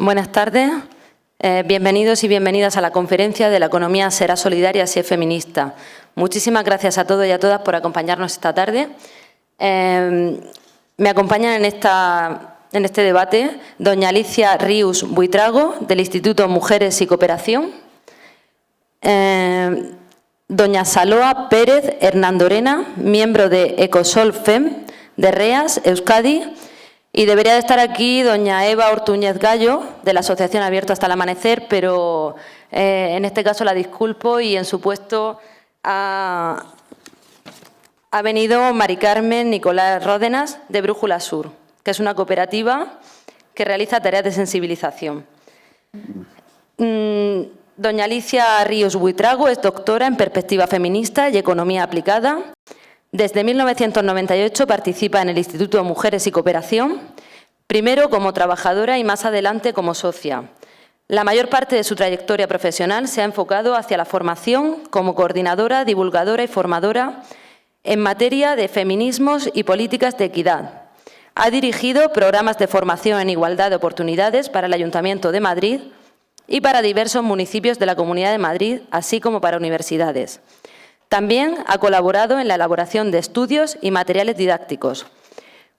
Buenas tardes. Bienvenidos y bienvenidas a la conferencia de la economía será solidaria si es feminista. Muchísimas gracias a todos y a todas por acompañarnos esta tarde. Me acompañan en este debate doña Alicia Ríos Buitrago, del Instituto Mujeres y Cooperación, doña Saloa Pérez Hernandorena, miembro de Ecosol FEM de REAS, Euskadi, y debería de estar aquí doña Eva Ortúñez Gallo, de la Asociación Abierto hasta el Amanecer, pero en este caso la disculpo y en su puesto ha venido Mari Carmen Nicolás Ródenas, de Brújula Sur, que es una cooperativa que realiza tareas de sensibilización. Doña Alicia Ríos Buitrago es doctora en Perspectiva Feminista y Economía Aplicada. Desde 1998 participa en el Instituto Mujeres y Cooperación, primero como trabajadora y más adelante como socia. La mayor parte de su trayectoria profesional se ha enfocado hacia la formación como coordinadora, divulgadora y formadora en materia de feminismos y políticas de equidad. Ha dirigido programas de formación en igualdad de oportunidades para el Ayuntamiento de Madrid y para diversos municipios de la Comunidad de Madrid, así como para universidades. También ha colaborado en la elaboración de estudios y materiales didácticos.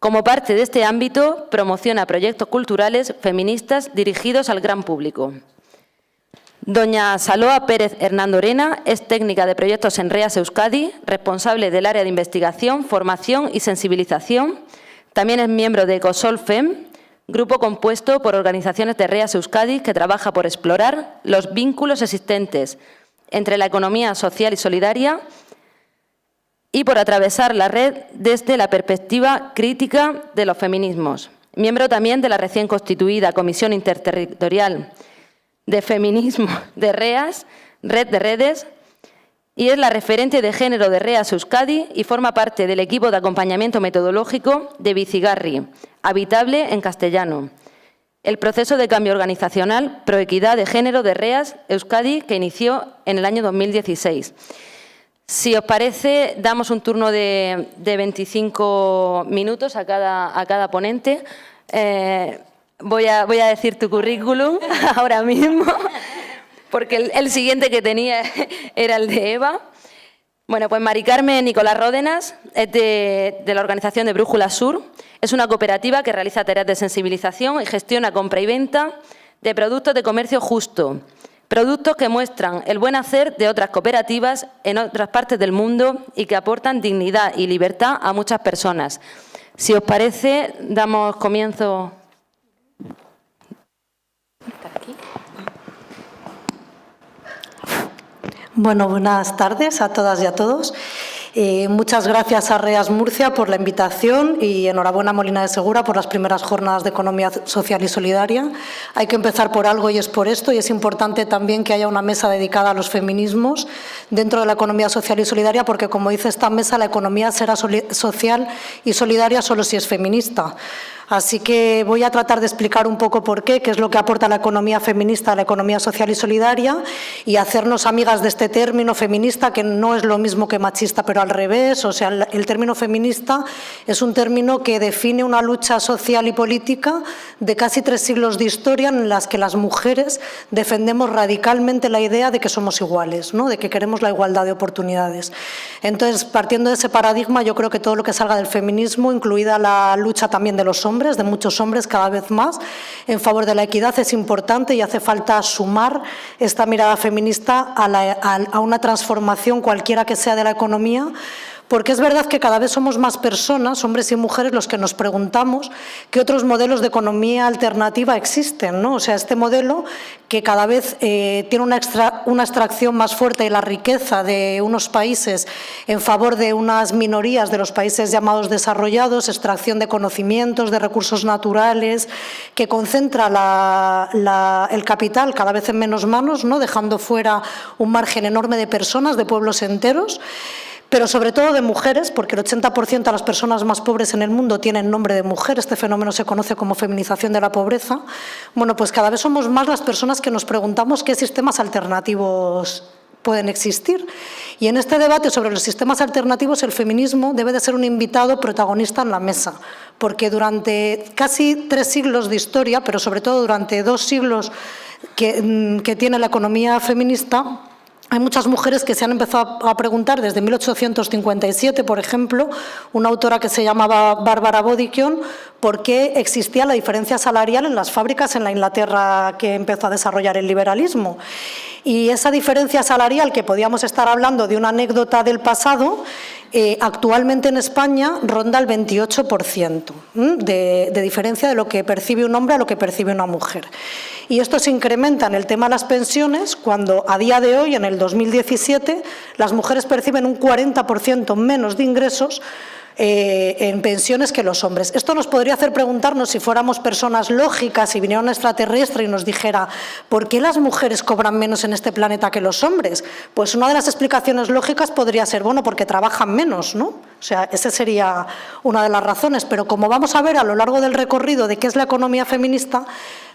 Como parte de este ámbito, promociona proyectos culturales feministas dirigidos al gran público. Doña Saloa Pérez Hernandorena es técnica de proyectos en REAS Euskadi, responsable del área de investigación, formación y sensibilización. También es miembro de Ecosol FEM, grupo compuesto por organizaciones de REAS Euskadi que trabaja por explorar los vínculos existentes entre la economía social y solidaria y por atravesar la red desde la perspectiva crítica de los feminismos. Miembro también de la recién constituida Comisión Interterritorial de Feminismo de REAS, Red de Redes, y es la referente de género de REAS Euskadi y forma parte del equipo de acompañamiento metodológico de Bicigarri, Habitable en castellano. El proceso de cambio organizacional Proequidad de Género de REAS Euskadi, que inició en el año 2016. Si os parece, damos un turno de 25 minutos a cada ponente. Voy a decir tu currículum ahora mismo, porque el siguiente que tenía era el de Eva. Bueno, pues Mari Carmen Nicolás Ródenas es de la organización de Brújula Sur. Es una cooperativa que realiza tareas de sensibilización y gestiona compra y venta de productos de comercio justo. Productos que muestran el buen hacer de otras cooperativas en otras partes del mundo y que aportan dignidad y libertad a muchas personas. Si os parece, damos comienzo. Bueno, buenas tardes a todas y a todos. Muchas gracias a REAS Murcia por la invitación y enhorabuena a Molina de Segura por las primeras jornadas de economía social y solidaria. Hay que empezar por algo y es por esto, y es importante también que haya una mesa dedicada a los feminismos dentro de la economía social y solidaria, porque, como dice esta mesa, la economía será social y solidaria solo si es feminista. Así que voy a tratar de explicar un poco por qué es lo que aporta la economía feminista a la economía social y solidaria, y hacernos amigas de este término feminista, que no es lo mismo que machista, pero al revés. O sea, el término feminista es un término que define una lucha social y política de casi 3 siglos de historia, en las que las mujeres defendemos radicalmente la idea de que somos iguales, ¿no? De que queremos la igualdad de oportunidades. Entonces, partiendo de ese paradigma, yo creo que todo lo que salga del feminismo, incluida la lucha también de los hombres, de muchos hombres cada vez más, en favor de la equidad, es importante, y hace falta sumar esta mirada feminista a una transformación cualquiera que sea de la economía, porque es verdad que cada vez somos más personas, hombres y mujeres, los que nos preguntamos qué otros modelos de economía alternativa existen, ¿no? O sea, este modelo que cada vez tiene una extracción más fuerte de la riqueza de unos países en favor de unas minorías de los países llamados desarrollados, extracción de conocimientos, de recursos naturales, que concentra el capital cada vez en menos manos, ¿no? Dejando fuera un margen enorme de personas, de pueblos enteros, pero sobre todo de mujeres, porque el 80% de las personas más pobres en el mundo tienen nombre de mujer. Este fenómeno se conoce como feminización de la pobreza. Bueno, pues cada vez somos más las personas que nos preguntamos qué sistemas alternativos pueden existir. Y en este debate sobre los sistemas alternativos, el feminismo debe de ser un invitado protagonista en la mesa, porque durante casi 3 siglos de historia, pero sobre todo durante 2 siglos que tiene la economía feminista, hay muchas mujeres que se han empezado a preguntar desde 1857, por ejemplo, una autora que se llamaba Bárbara Bodichon, por qué existía la diferencia salarial en las fábricas en la Inglaterra que empezó a desarrollar el liberalismo. Y esa diferencia salarial, que podíamos estar hablando de una anécdota del pasado, actualmente en España ronda el 28% de diferencia de lo que percibe un hombre a lo que percibe una mujer. Y esto se incrementa en el tema de las pensiones, cuando a día de hoy, en el 2017, las mujeres perciben un 40% menos de ingresos en pensiones que los hombres. Esto nos podría hacer preguntarnos, si fuéramos personas lógicas y viniera un extraterrestre y nos dijera ¿por qué las mujeres cobran menos en este planeta que los hombres? Pues una de las explicaciones lógicas podría ser, bueno, porque trabajan menos, ¿no? O sea, esa sería una de las razones, pero como vamos a ver a lo largo del recorrido de qué es la economía feminista,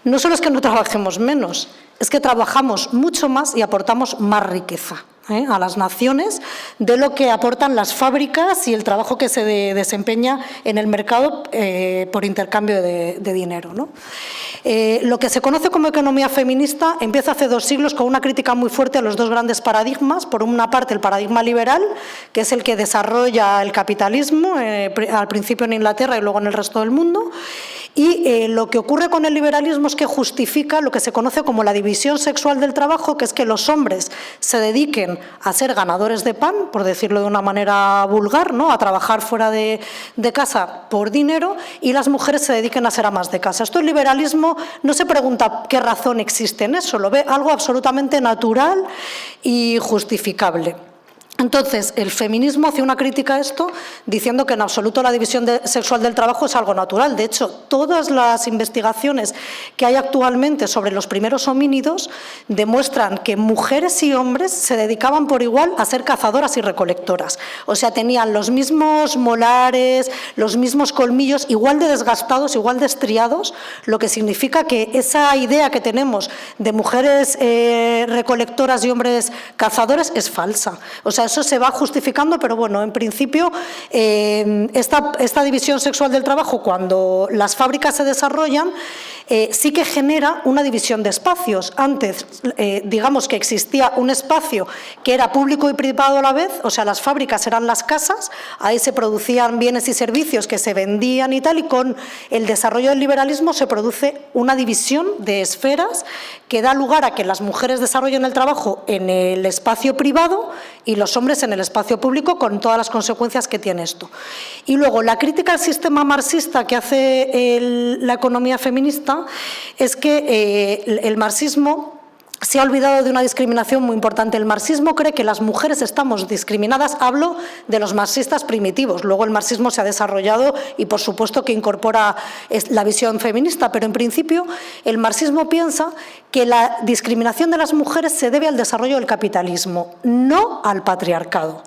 no solo es que no trabajemos menos, es que trabajamos mucho más y aportamos más riqueza a las naciones de lo que aportan las fábricas y el trabajo que se desempeña en el mercado por intercambio de dinero, ¿no? Lo que se conoce como economía feminista empieza hace 2 siglos con una crítica muy fuerte a los 2 grandes paradigmas. Por una parte, el paradigma liberal, que es el que desarrolla el capitalismo, al principio en Inglaterra y luego en el resto del mundo. Y lo que ocurre con el liberalismo es que justifica lo que se conoce como la división sexual del trabajo, que es que los hombres se dediquen a ser ganadores de pan, por decirlo de una manera vulgar, ¿no? A trabajar fuera de casa por dinero, y las mujeres se dediquen a ser amas de casa. Esto el liberalismo no se pregunta qué razón existe en eso, lo ve algo absolutamente natural y justificable. Entonces, el feminismo hace una crítica a esto diciendo que en absoluto la división sexual del trabajo es algo natural. De hecho, todas las investigaciones que hay actualmente sobre los primeros homínidos demuestran que mujeres y hombres se dedicaban por igual a ser cazadoras y recolectoras. O sea, tenían los mismos molares, los mismos colmillos, igual de desgastados, igual de estriados, lo que significa que esa idea que tenemos de mujeres recolectoras y hombres cazadores es falsa. O sea, eso se va justificando, pero bueno, en principio esta división sexual del trabajo, cuando las fábricas se desarrollan, sí que genera una división de espacios. Antes, digamos que existía un espacio que era público y privado a la vez, o sea, las fábricas eran las casas, ahí se producían bienes y servicios que se vendían y tal, y con el desarrollo del liberalismo se produce una división de esferas que da lugar a que las mujeres desarrollen el trabajo en el espacio privado y los hombres en el espacio público, con todas las consecuencias que tiene esto. Y luego, la crítica al sistema marxista que hace la economía feminista es que el marxismo se ha olvidado de una discriminación muy importante. El marxismo cree que las mujeres estamos discriminadas. Hablo de los marxistas primitivos. Luego el marxismo se ha desarrollado y, por supuesto, que incorpora la visión feminista, pero en principio el marxismo piensa que la discriminación de las mujeres se debe al desarrollo del capitalismo, no al patriarcado.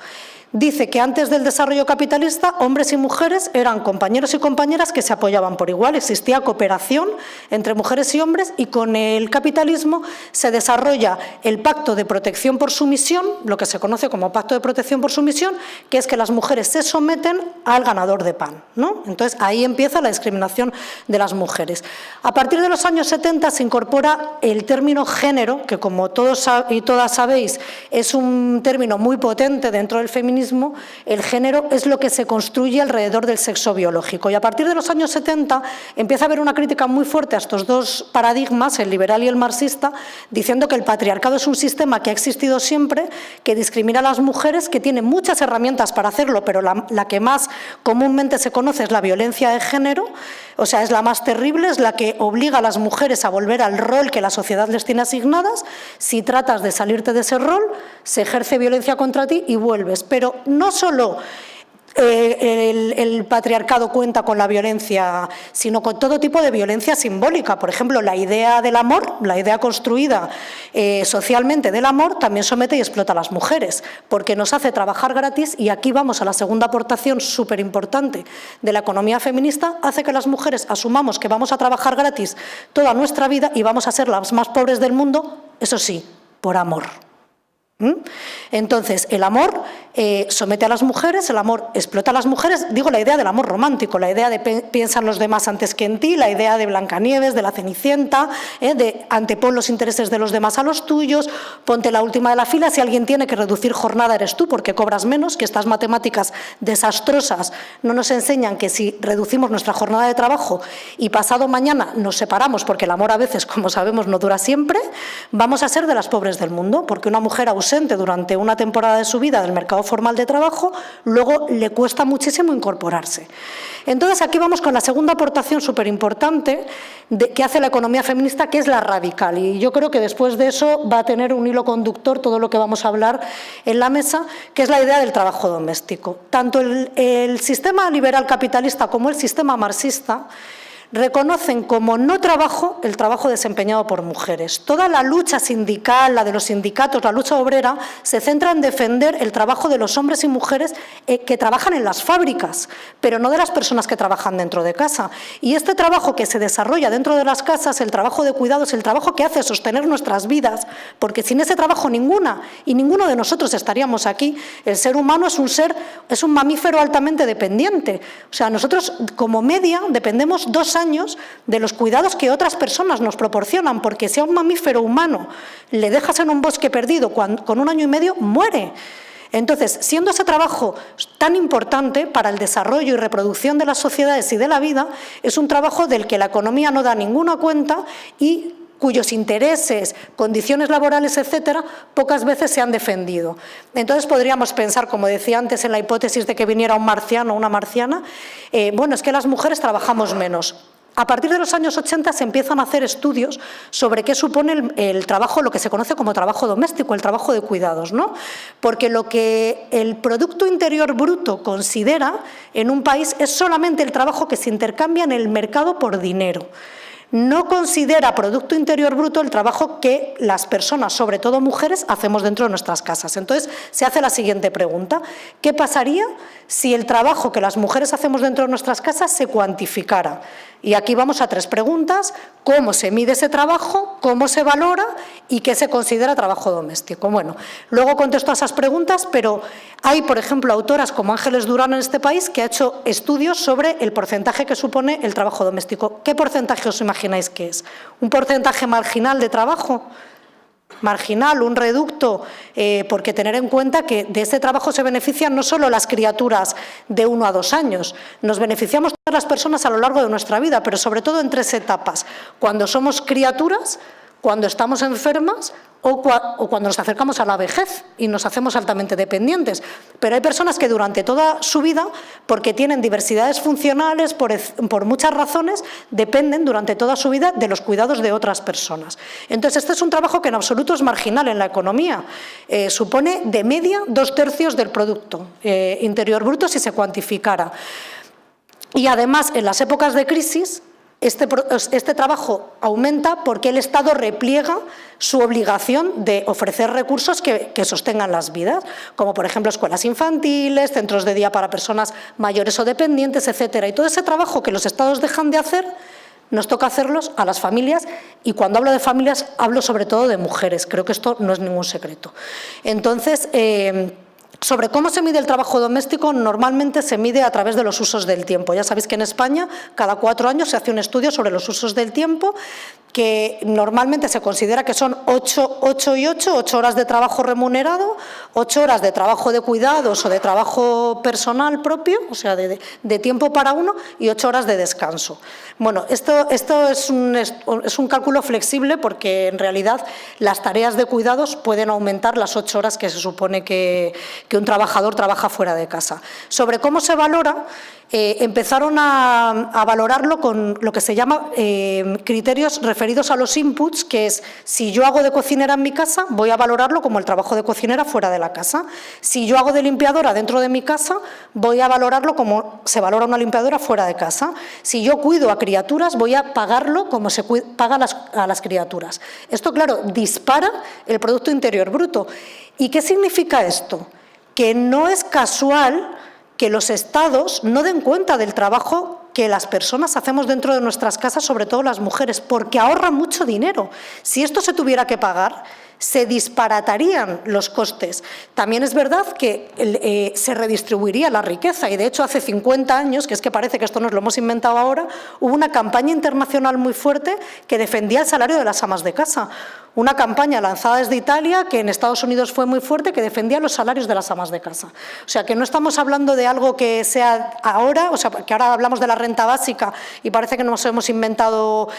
Dice que antes del desarrollo capitalista, hombres y mujeres eran compañeros y compañeras que se apoyaban por igual, existía cooperación entre mujeres y hombres, y con el capitalismo se desarrolla el pacto de protección por sumisión, lo que se conoce como pacto de protección por sumisión, que es que las mujeres se someten al ganador de pan, ¿no? Entonces ahí empieza la discriminación de las mujeres. A partir de los años 70 se incorpora el término género, que como todos y todas sabéis es un término muy potente dentro del feminismo. El género es lo que se construye alrededor del sexo biológico, y a partir de los años 70 empieza a haber una crítica muy fuerte a estos 2 paradigmas, el liberal y el marxista, diciendo que el patriarcado es un sistema que ha existido siempre, que discrimina a las mujeres, que tiene muchas herramientas para hacerlo, pero la que más comúnmente se conoce es la violencia de género, o sea, es la más terrible, es la que obliga a las mujeres a volver al rol que la sociedad les tiene asignadas. Si tratas de salirte de ese rol, se ejerce violencia contra ti y vuelves. Pero no solo el patriarcado cuenta con la violencia, sino con todo tipo de violencia simbólica. Por ejemplo, la idea del amor, la idea construida socialmente del amor, también somete y explota a las mujeres, porque nos hace trabajar gratis, y aquí vamos a la segunda aportación súper importante de la economía feminista: hace que las mujeres asumamos que vamos a trabajar gratis toda nuestra vida y vamos a ser las más pobres del mundo, eso sí, por amor. Entonces, el amor somete a las mujeres, el amor explota a las mujeres, digo la idea del amor romántico, la idea de piensa en los demás antes que en ti, la idea de Blancanieves, de la Cenicienta, de antepon los intereses de los demás a los tuyos, ponte la última de la fila, si alguien tiene que reducir jornada eres tú porque cobras menos, que estas matemáticas desastrosas no nos enseñan que si reducimos nuestra jornada de trabajo y pasado mañana nos separamos, porque el amor a veces, como sabemos, no dura siempre, vamos a ser de las pobres del mundo, porque una mujer ausente durante una temporada de su vida del mercado formal de trabajo, luego le cuesta muchísimo incorporarse. Entonces, aquí vamos con la segunda aportación súper importante que hace la economía feminista, que es la radical. Y yo creo que después de eso va a tener un hilo conductor todo lo que vamos a hablar en la mesa, que es la idea del trabajo doméstico. Tanto el sistema liberal capitalista como el sistema marxista reconocen como no trabajo el trabajo desempeñado por mujeres. Toda la lucha sindical, la de los sindicatos, la lucha obrera, se centra en defender el trabajo de los hombres y mujeres que trabajan en las fábricas, pero no de las personas que trabajan dentro de casa. Y este trabajo que se desarrolla dentro de las casas, el trabajo de cuidados, el trabajo que hace sostener nuestras vidas, porque sin ese trabajo ninguna y ninguno de nosotros estaríamos aquí. El ser humano es un mamífero altamente dependiente. O sea, nosotros como media dependemos 2 años de los cuidados que otras personas nos proporcionan, porque si a un mamífero humano le dejas en un bosque perdido con 1 año y medio, muere. Entonces, siendo ese trabajo tan importante para el desarrollo y reproducción de las sociedades y de la vida, es un trabajo del que la economía no da ninguna cuenta y cuyos intereses, condiciones laborales, etcétera, pocas veces se han defendido. Entonces podríamos pensar, como decía antes, en la hipótesis de que viniera un marciano o una marciana, bueno, es que las mujeres trabajamos menos. A partir de los años 80 se empiezan a hacer estudios sobre qué supone el trabajo, lo que se conoce como trabajo doméstico, el trabajo de cuidados, ¿no? Porque lo que el Producto Interior Bruto considera en un país es solamente el trabajo que se intercambia en el mercado por dinero. No considera Producto Interior Bruto el trabajo que las personas, sobre todo mujeres, hacemos dentro de nuestras casas. Entonces, se hace la siguiente pregunta: ¿qué pasaría si el trabajo que las mujeres hacemos dentro de nuestras casas se cuantificara? Y aquí vamos a 3 preguntas: ¿cómo se mide ese trabajo? ¿Cómo se valora? ¿Y qué se considera trabajo doméstico? Bueno, luego contesto a esas preguntas, pero hay, por ejemplo, autoras como Ángeles Durán en este país que ha hecho estudios sobre el porcentaje que supone el trabajo doméstico. ¿Qué porcentaje os imagináis que es? ¿Un porcentaje marginal de trabajo? Marginal, un reducto, porque tener en cuenta que de este trabajo se benefician no solo las criaturas de 1 a 2 años, nos beneficiamos todas las personas a lo largo de nuestra vida, pero sobre todo en 3 etapas: cuando somos criaturas, cuando estamos enfermas o cuando nos acercamos a la vejez y nos hacemos altamente dependientes. Pero hay personas que durante toda su vida, porque tienen diversidades funcionales, por muchas razones, dependen durante toda su vida de los cuidados de otras personas. Entonces, este es un trabajo que en absoluto es marginal en la economía. Supone de media 2/3 del Producto Interior Bruto si se cuantificara. Y además, en las épocas de crisis, este trabajo aumenta porque el Estado repliega su obligación de ofrecer recursos que sostengan las vidas, como por ejemplo escuelas infantiles, centros de día para personas mayores o dependientes, etcétera. Y todo ese trabajo que los Estados dejan de hacer, nos toca hacerlos a las familias, y cuando hablo de familias hablo sobre todo de mujeres. Creo que esto no es ningún secreto. Entonces, sobre cómo se mide el trabajo doméstico, normalmente se mide a través de los usos del tiempo. Ya sabéis que en España cada 4 años se hace un estudio sobre los usos del tiempo, que normalmente se considera que son 8 y 8 horas de trabajo remunerado, 8 horas de trabajo de cuidados o de trabajo personal propio, o sea, de tiempo para uno, y 8 horas de descanso. Bueno, esto es un cálculo flexible, porque en realidad las tareas de cuidados pueden aumentar las 8 horas que se supone que un trabajador trabaja fuera de casa. Sobre cómo se valora, empezaron a valorarlo con lo que se llama criterios referidos a los inputs, que es: si yo hago de cocinera en mi casa, voy a valorarlo como el trabajo de cocinera fuera de la casa. Si yo hago de limpiadora dentro de mi casa, voy a valorarlo como se valora una limpiadora fuera de casa. Si yo cuido a criaturas, voy a pagarlo como se paga a las criaturas. Esto, claro, dispara el Producto Interior Bruto. ¿Y qué significa esto? Que no es casual que los Estados no den cuenta del trabajo que las personas hacemos dentro de nuestras casas, sobre todo las mujeres, porque ahorran mucho dinero. Si esto se tuviera que pagar, se disparatarían los costes. También es verdad que se redistribuiría la riqueza y, de hecho, hace 50 años, que es que parece que esto nos lo hemos inventado ahora, hubo una campaña internacional muy fuerte que defendía el salario de las amas de casa. Una campaña lanzada desde Italia, que en Estados Unidos fue muy fuerte, que defendía los salarios de las amas de casa. O sea, que no estamos hablando de algo que sea ahora, o sea, que ahora hablamos de la renta básica y parece que nos hemos inventado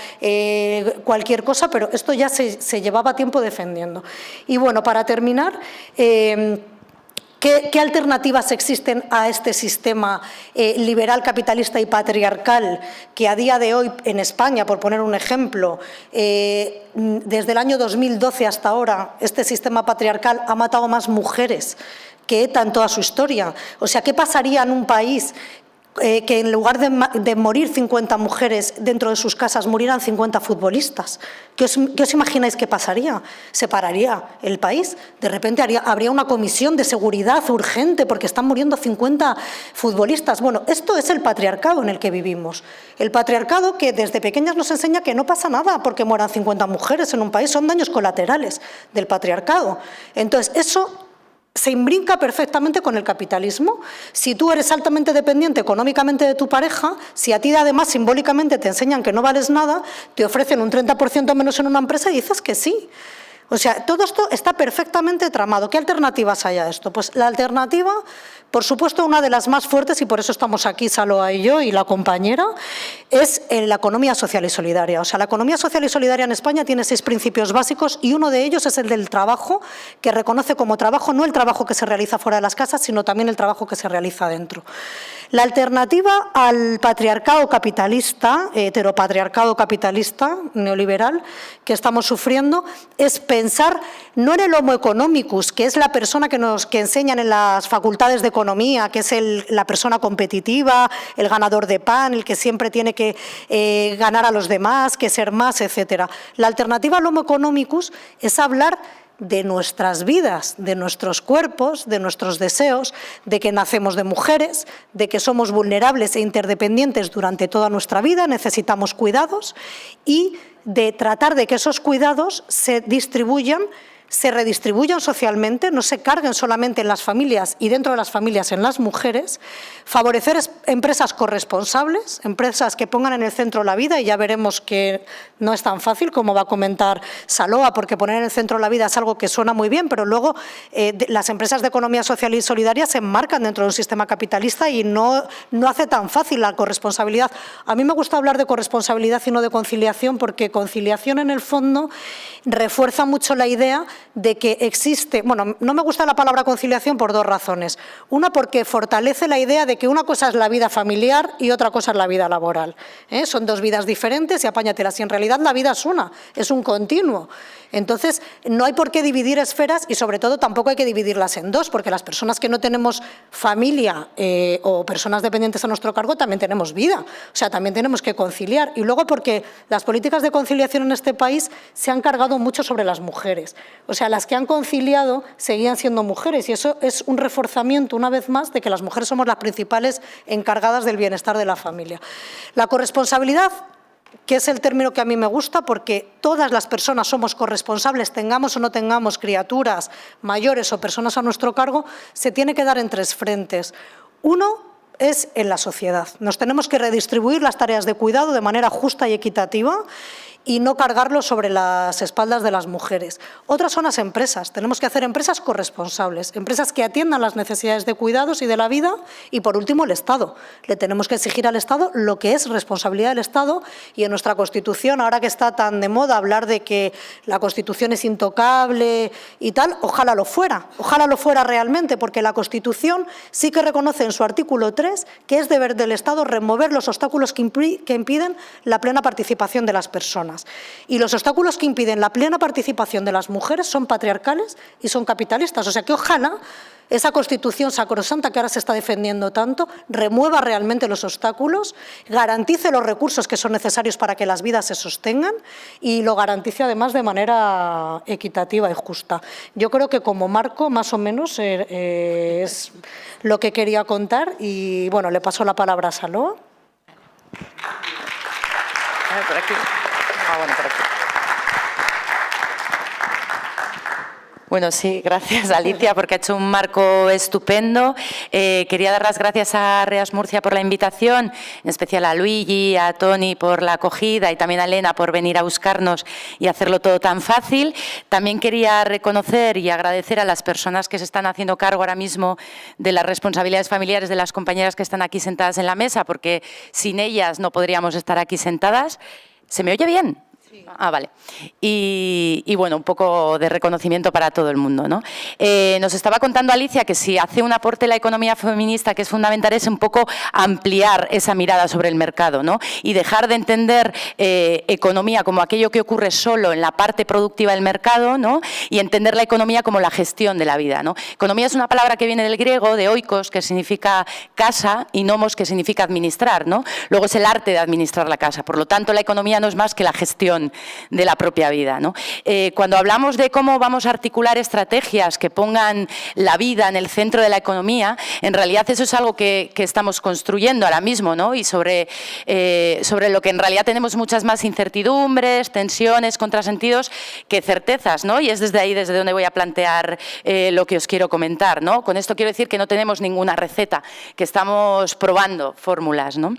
cualquier cosa, pero esto ya se llevaba tiempo defendiendo. Y bueno, para terminar, ¿qué alternativas existen a este sistema liberal, capitalista y patriarcal que a día de hoy en España, por poner un ejemplo, desde el año 2012 hasta ahora, este sistema patriarcal ha matado más mujeres que ETA en toda su historia? O sea, ¿qué pasaría en un país que en lugar de morir 50 mujeres dentro de sus casas, murieran 50 futbolistas? ¿Qué os imagináis que pasaría? ¿Se pararía el país? De repente habría una comisión de seguridad urgente porque están muriendo 50 futbolistas. Bueno, esto es el patriarcado en el que vivimos. El patriarcado que desde pequeñas nos enseña que no pasa nada porque mueran 50 mujeres en un país, son daños colaterales del patriarcado. Entonces, eso se imbrinca perfectamente con el capitalismo. Si tú eres altamente dependiente económicamente de tu pareja, si a ti además simbólicamente te enseñan que no vales nada, te ofrecen un 30% menos en una empresa y dices que sí. O sea, todo esto está perfectamente tramado. ¿Qué alternativas hay a esto? Pues la alternativa, por supuesto, una de las más fuertes, y por eso estamos aquí, Saloa y yo, y la compañera, es la economía social y solidaria. O sea, la economía social y solidaria en España tiene 6 principios básicos y uno de ellos es el del trabajo, que reconoce como trabajo no el trabajo que se realiza fuera de las casas, sino también el trabajo que se realiza dentro. La alternativa al patriarcado capitalista, heteropatriarcado capitalista, neoliberal, que estamos sufriendo, es pensar no en el homo economicus, que es la persona que enseñan en las facultades de economía, que es la persona competitiva, el ganador de pan, el que siempre tiene que ganar a los demás, que ser más, etcétera. La alternativa al homo economicus es hablar de nuestras vidas, de nuestros cuerpos, de nuestros deseos, de que nacemos de mujeres, de que somos vulnerables e interdependientes durante toda nuestra vida, necesitamos cuidados, y de tratar de que esos cuidados se redistribuyan socialmente, no se carguen solamente en las familias y dentro de las familias en las mujeres, favorecer empresas corresponsables, empresas que pongan en el centro la vida, y ya veremos que no es tan fácil como va a comentar Saloa, porque poner en el centro la vida es algo que suena muy bien, pero luego las empresas de economía social y solidaria se enmarcan dentro de un sistema capitalista y no hace tan fácil la corresponsabilidad. A mí me gusta hablar de corresponsabilidad y no de conciliación, porque conciliación en el fondo refuerza mucho la idea de que existe, bueno, no me gusta la palabra conciliación por 2 razones. Una, porque fortalece la idea de que una cosa es la vida familiar y otra cosa es la vida laboral. Son 2 vidas diferentes y apáñatelas. Y en realidad la vida es una, es un continuo. Entonces, no hay por qué dividir esferas y, sobre todo, tampoco hay que dividirlas en 2, porque las personas que no tenemos familia o personas dependientes a nuestro cargo también tenemos vida. O sea, también tenemos que conciliar. Y luego, porque las políticas de conciliación en este país se han cargado mucho sobre las mujeres. O sea, las que han conciliado seguían siendo mujeres, y eso es un reforzamiento, una vez más, de que las mujeres somos las principales encargadas del bienestar de la familia. La corresponsabilidad, que es el término que a mí me gusta, porque todas las personas somos corresponsables, tengamos o no tengamos criaturas mayores o personas a nuestro cargo, se tiene que dar en 3 frentes. Uno es en la sociedad. Nos tenemos que redistribuir las tareas de cuidado de manera justa y equitativa y no cargarlo sobre las espaldas de las mujeres. Otras son las empresas. Tenemos que hacer empresas corresponsables, empresas que atiendan las necesidades de cuidados y de la vida. Y, por último, el Estado. Le tenemos que exigir al Estado lo que es responsabilidad del Estado, y en nuestra Constitución, ahora que está tan de moda hablar de que la Constitución es intocable y tal, ojalá lo fuera realmente, porque la Constitución sí que reconoce en su artículo 3 que es deber del Estado remover los obstáculos que impiden la plena participación de las personas. Y los obstáculos que impiden la plena participación de las mujeres son patriarcales y son capitalistas. O sea que ojalá esa Constitución sacrosanta que ahora se está defendiendo tanto remueva realmente los obstáculos, garantice los recursos que son necesarios para que las vidas se sostengan y lo garantice además de manera equitativa y justa. Yo creo que como marco más o menos es lo que quería contar, y bueno, le paso la palabra a Saloa. Por aquí. Bueno, por aquí. Bueno, sí, gracias Alicia porque ha hecho un marco estupendo. Quería dar las gracias a Reas Murcia por la invitación, en especial a Luigi, a Toni por la acogida y también a Elena por venir a buscarnos y hacerlo todo tan fácil. También quería reconocer y agradecer a las personas que se están haciendo cargo ahora mismo de las responsabilidades familiares de las compañeras que están aquí sentadas en la mesa, porque sin ellas no podríamos estar aquí sentadas. ¿Se me oye bien? Sí. Ah, vale. Y bueno, un poco de reconocimiento para todo el mundo, ¿no? Nos estaba contando Alicia que si hace un aporte la economía feminista que es fundamental es un poco ampliar esa mirada sobre el mercado, ¿no? Y dejar de entender economía como aquello que ocurre solo en la parte productiva del mercado, ¿no? Y entender la economía como la gestión de la vida, ¿no? Economía es una palabra que viene del griego, de oikos, que significa casa, y nomos, que significa administrar, ¿no? Luego es el arte de administrar la casa. Por lo tanto, la economía no es más que la gestión de la propia vida, ¿no? Cuando hablamos de cómo vamos a articular estrategias que pongan la vida en el centro de la economía, en realidad eso es algo que estamos construyendo ahora mismo, ¿no? Y sobre lo que en realidad tenemos muchas más incertidumbres, tensiones, contrasentidos que certezas, ¿no? Y es desde ahí desde donde voy a plantear lo que os quiero comentar, ¿no? Con esto quiero decir que no tenemos ninguna receta, que estamos probando fórmulas, ¿no?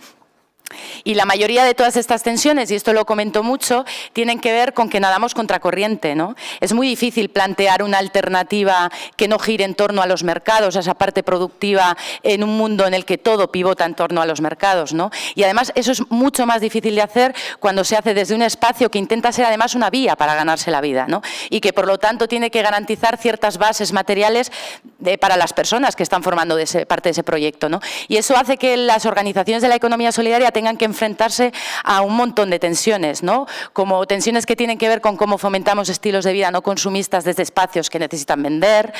Y la mayoría de todas estas tensiones, y esto lo comento mucho, tienen que ver con que nadamos contracorriente, ¿no? Es muy difícil plantear una alternativa que no gire en torno a los mercados, a esa parte productiva, en un mundo en el que todo pivota en torno a los mercados, ¿no? Y además eso es mucho más difícil de hacer cuando se hace desde un espacio que intenta ser además una vía para ganarse la vida, ¿no? Y que por lo tanto tiene que garantizar ciertas bases materiales para las personas que están formando parte de ese proyecto, ¿no? Y eso hace que las organizaciones de la economía solidaria tengan que enfrentarse a un montón de tensiones, ¿no? Como tensiones que tienen que ver con cómo fomentamos estilos de vida no consumistas desde espacios que necesitan vender,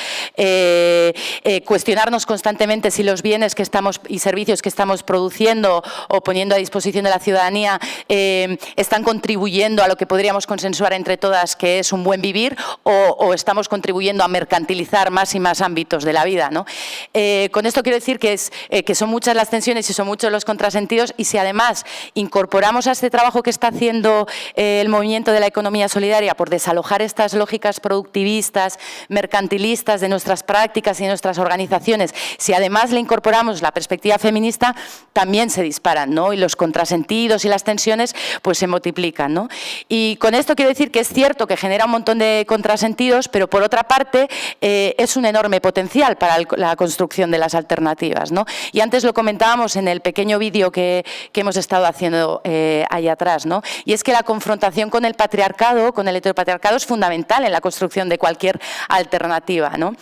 cuestionarnos constantemente si los bienes que estamos y servicios que estamos produciendo o poniendo a disposición de la ciudadanía están contribuyendo a lo que podríamos consensuar entre todas que es un buen vivir o estamos contribuyendo a mercantilizar más y más ámbitos de la vida, ¿no? Con esto quiero decir que son muchas las tensiones y son muchos los contrasentidos, y si además incorporamos a este trabajo que está haciendo el movimiento de la economía solidaria por desalojar estas lógicas productivistas, mercantilistas de nuestras prácticas y de nuestras organizaciones, si además le incorporamos la perspectiva feminista, también se disparan, ¿no? Y los contrasentidos y las tensiones pues se multiplican, ¿no? Y con esto quiero decir que es cierto que genera un montón de contrasentidos, pero por otra parte es un enorme potencial para la construcción de las alternativas, ¿no? Y antes lo comentábamos en el pequeño vídeo que hemos estado haciendo ahí atrás, ¿no? Y es que la confrontación con el patriarcado, con el heteropatriarcado, es fundamental en la construcción de cualquier alternativa, ¿no?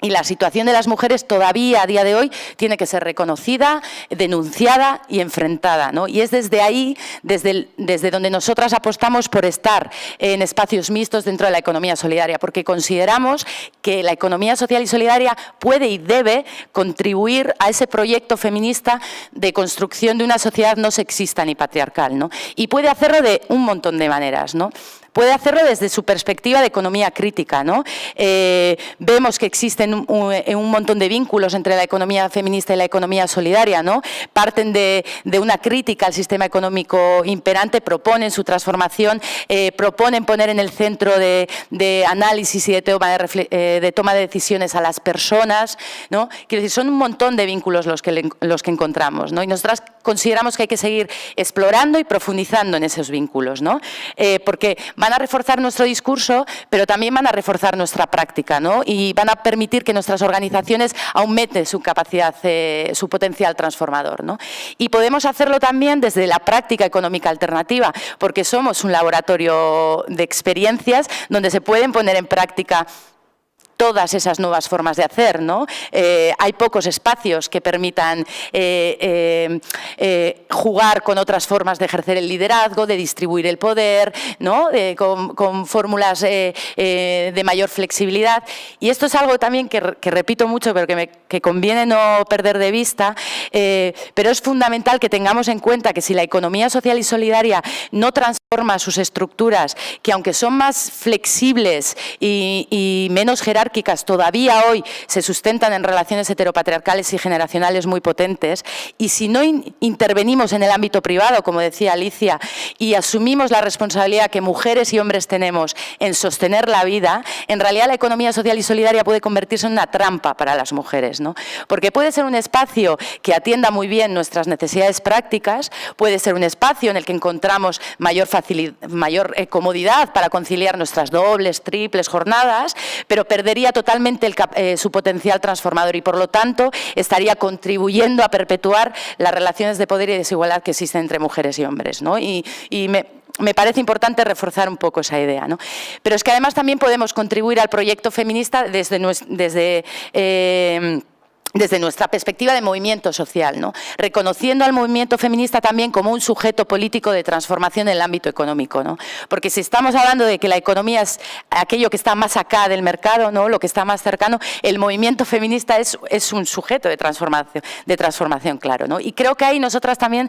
Y la situación de las mujeres todavía a día de hoy tiene que ser reconocida, denunciada y enfrentada, ¿no? Y es desde ahí, desde donde nosotras apostamos por estar en espacios mixtos dentro de la economía solidaria, porque consideramos que la economía social y solidaria puede y debe contribuir a ese proyecto feminista de construcción de una sociedad no sexista ni patriarcal, ¿no? Y puede hacerlo de un montón de maneras, ¿no? Puede hacerlo desde su perspectiva de economía crítica, ¿no? Vemos que existen un montón de vínculos entre la economía feminista y la economía solidaria, ¿no? Parten de una crítica al sistema económico imperante, proponen su transformación, proponen poner en el centro de análisis y de toma de decisiones a las personas, ¿no? Quiero decir, son un montón de vínculos los que encontramos, ¿no? Y nosotras consideramos que hay que seguir explorando y profundizando en esos vínculos, ¿no? Porque van a reforzar nuestro discurso, pero también van a reforzar nuestra práctica, ¿no? Y van a permitir que nuestras organizaciones aumenten su capacidad, su potencial transformador, ¿no? Y podemos hacerlo también desde la práctica económica alternativa, porque somos un laboratorio de experiencias donde se pueden poner en práctica todas esas nuevas formas de hacer, ¿no? Hay pocos espacios que permitan jugar con otras formas de ejercer el liderazgo, de distribuir el poder, ¿no? Con fórmulas de mayor flexibilidad. Y esto es algo también que repito mucho, pero que conviene no perder de vista, pero es fundamental que tengamos en cuenta que si la economía social y solidaria no transforma sus estructuras, que aunque son más flexibles y menos jerárquicas, todavía hoy se sustentan en relaciones heteropatriarcales y generacionales muy potentes, y si no intervenimos en el ámbito privado, como decía Alicia, y asumimos la responsabilidad que mujeres y hombres tenemos en sostener la vida, en realidad la economía social y solidaria puede convertirse en una trampa para las mujeres, ¿no? Porque puede ser un espacio que atienda muy bien nuestras necesidades prácticas, puede ser un espacio en el que encontramos mayor comodidad para conciliar nuestras dobles, triples jornadas, pero perdería totalmente su potencial transformador y, por lo tanto, estaría contribuyendo a perpetuar las relaciones de poder y desigualdad que existen entre mujeres y hombres, ¿no? Y me parece importante reforzar un poco esa idea, ¿no? Pero es que además también podemos contribuir al proyecto feminista desde nuestra perspectiva de movimiento social, ¿no? Reconociendo al movimiento feminista también como un sujeto político de transformación en el ámbito económico, ¿no? Porque si estamos hablando de que la economía es aquello que está más acá del mercado, ¿no? Lo que está más cercano, el movimiento feminista es un sujeto de transformación, claro, ¿no? Y creo que ahí nosotras también,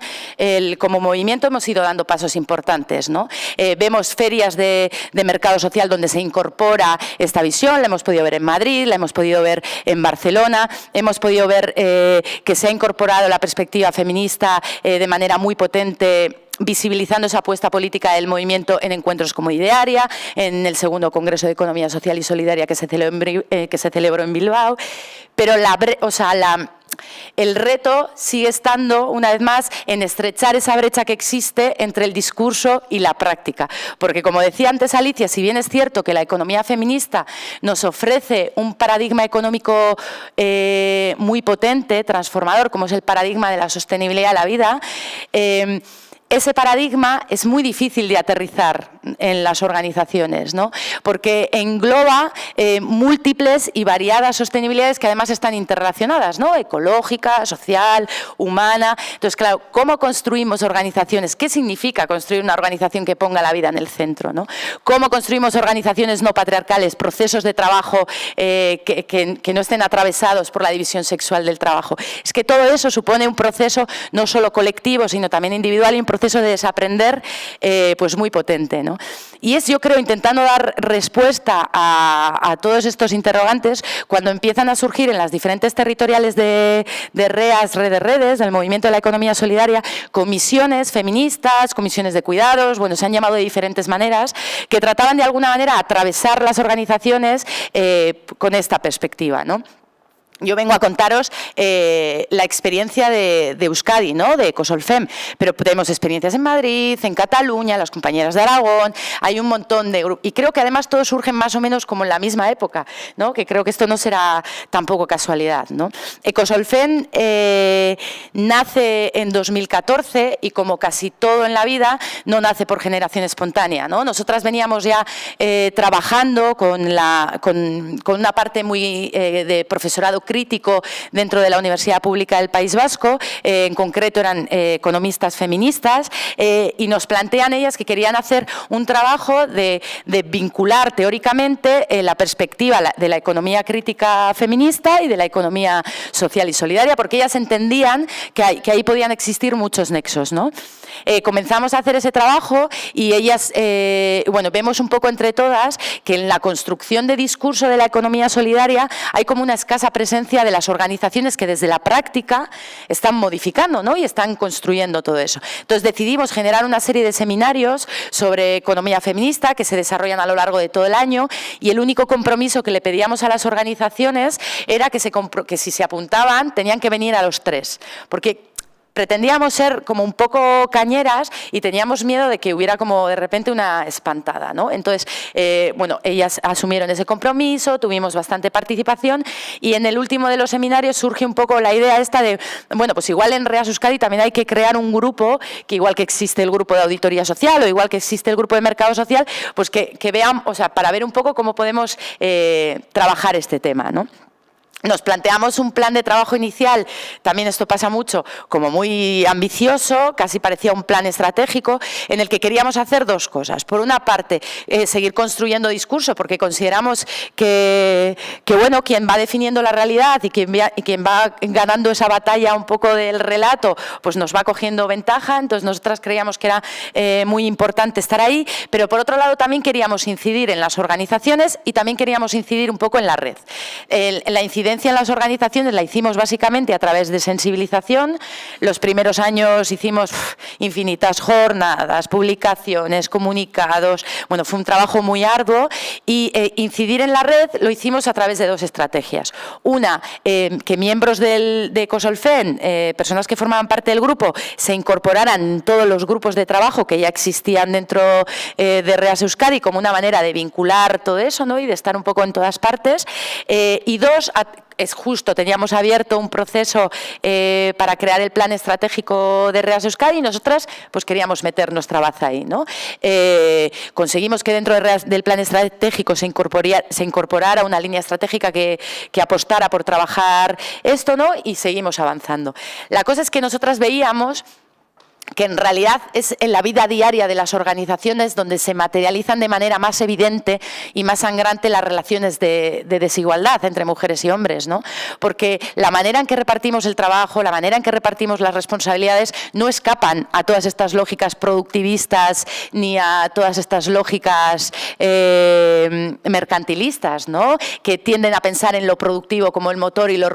como movimiento, hemos ido dando pasos importantes, ¿no? Vemos ferias de mercado social donde se incorpora esta visión, la hemos podido ver en Madrid, la hemos podido ver en Barcelona, hemos podido ver que se ha incorporado la perspectiva feminista de manera muy potente, visibilizando esa apuesta política del movimiento en encuentros como Idearia, en el segundo Congreso de Economía Social y Solidaria que se celebró en Bilbao, pero el reto sigue estando, una vez más, en estrechar esa brecha que existe entre el discurso y la práctica. Porque, como decía antes Alicia, si bien es cierto que la economía feminista nos ofrece un paradigma económico muy potente, transformador, como es el paradigma de la sostenibilidad de la vida, ese paradigma es muy difícil de aterrizar en las organizaciones, ¿no? Porque engloba múltiples y variadas sostenibilidades que además están interrelacionadas, ¿no? Ecológica, social, humana. Entonces, claro, ¿cómo construimos organizaciones? ¿Qué significa construir una organización que ponga la vida en el centro, ¿no? ¿Cómo construimos organizaciones no patriarcales, procesos de trabajo que no estén atravesados por la división sexual del trabajo? Es que todo eso supone un proceso no solo colectivo, sino también individual, y un proceso de desaprender pues muy potente, ¿no? Y es, yo creo, intentando dar respuesta a todos estos interrogantes cuando empiezan a surgir en las diferentes territoriales de REAS, Red de Redes, del movimiento de la economía solidaria, comisiones feministas, comisiones de cuidados, bueno, se han llamado de diferentes maneras, que trataban de alguna manera atravesar las organizaciones con esta perspectiva, ¿no? Yo vengo a contaros la experiencia de Euskadi, ¿no? De Ecosolfem, pero tenemos experiencias en Madrid, en Cataluña, las compañeras de Aragón, hay un montón de grupos, y creo que además todos surgen más o menos como en la misma época, ¿no? Que creo que esto no será tampoco casualidad, ¿no? Ecosolfem nace en 2014 y, como casi todo en la vida, no nace por generación espontánea, ¿no? Nosotras veníamos ya trabajando con una parte muy de profesorado crítico dentro de la Universidad Pública del País Vasco, en concreto eran economistas feministas, y nos plantean ellas que querían hacer un trabajo de vincular teóricamente la perspectiva de la economía crítica feminista y de la economía social y solidaria, porque ellas entendían que ahí podían existir muchos nexos, ¿no? Comenzamos a hacer ese trabajo y ellas, bueno, vemos un poco entre todas que en la construcción de discurso de la economía solidaria hay como una escasa presencia de las organizaciones que desde la práctica están modificando, ¿no? Y están construyendo todo eso. Entonces decidimos generar una serie de seminarios sobre economía feminista que se desarrollan a lo largo de todo el año, y el único compromiso que le pedíamos a las organizaciones era que si se apuntaban tenían que venir a los 3, porque pretendíamos ser como un poco cañeras y teníamos miedo de que hubiera como de repente una espantada, ¿no? Entonces, bueno, ellas asumieron ese compromiso, tuvimos bastante participación, y en el último de los seminarios surge un poco la idea esta de, bueno, pues igual en REAS Euskadi también hay que crear un grupo, que igual que existe el grupo de auditoría social o igual que existe el grupo de mercado social, pues que vean, o sea, para ver un poco cómo podemos trabajar este tema, ¿no? nos planteamos un plan de trabajo inicial, también esto pasa mucho, como muy ambicioso, casi parecía un plan estratégico, en el que queríamos hacer dos cosas. Por una parte, seguir construyendo discurso, porque consideramos que bueno, quien va definiendo la realidad y quien va ganando esa batalla un poco del relato, pues nos va cogiendo ventaja. Entonces nosotras creíamos que era muy importante estar ahí, pero por otro lado también queríamos incidir en las organizaciones y también queríamos incidir un poco en la red. La incidencia en las organizaciones la hicimos básicamente a través de sensibilización. Los primeros años hicimos infinitas jornadas, publicaciones, comunicados. Bueno, fue un trabajo muy arduo y incidir en la red lo hicimos a través de dos estrategias. Una, que miembros de Cosolfen, personas que formaban parte del grupo, se incorporaran en todos los grupos de trabajo que ya existían dentro de REAS Euskadi como una manera de vincular todo eso, ¿no? Y de estar un poco en todas partes. Y dos, es justo, teníamos abierto un proceso para crear el plan estratégico de REAS Euskadi y nosotras pues queríamos meter nuestra baza ahí, ¿no? Conseguimos que dentro del plan estratégico se incorporara una línea estratégica que apostara por trabajar esto, ¿no? Y seguimos avanzando. La cosa es que nosotras veíamos que en realidad es en la vida diaria de las organizaciones donde se materializan de manera más evidente y más sangrante las relaciones de desigualdad entre mujeres y hombres, ¿no? Porque la manera en que repartimos el trabajo, la manera en que repartimos las responsabilidades no escapan a todas estas lógicas productivistas ni a todas estas lógicas mercantilistas, ¿no? Que tienden a pensar en lo productivo como el motor y lo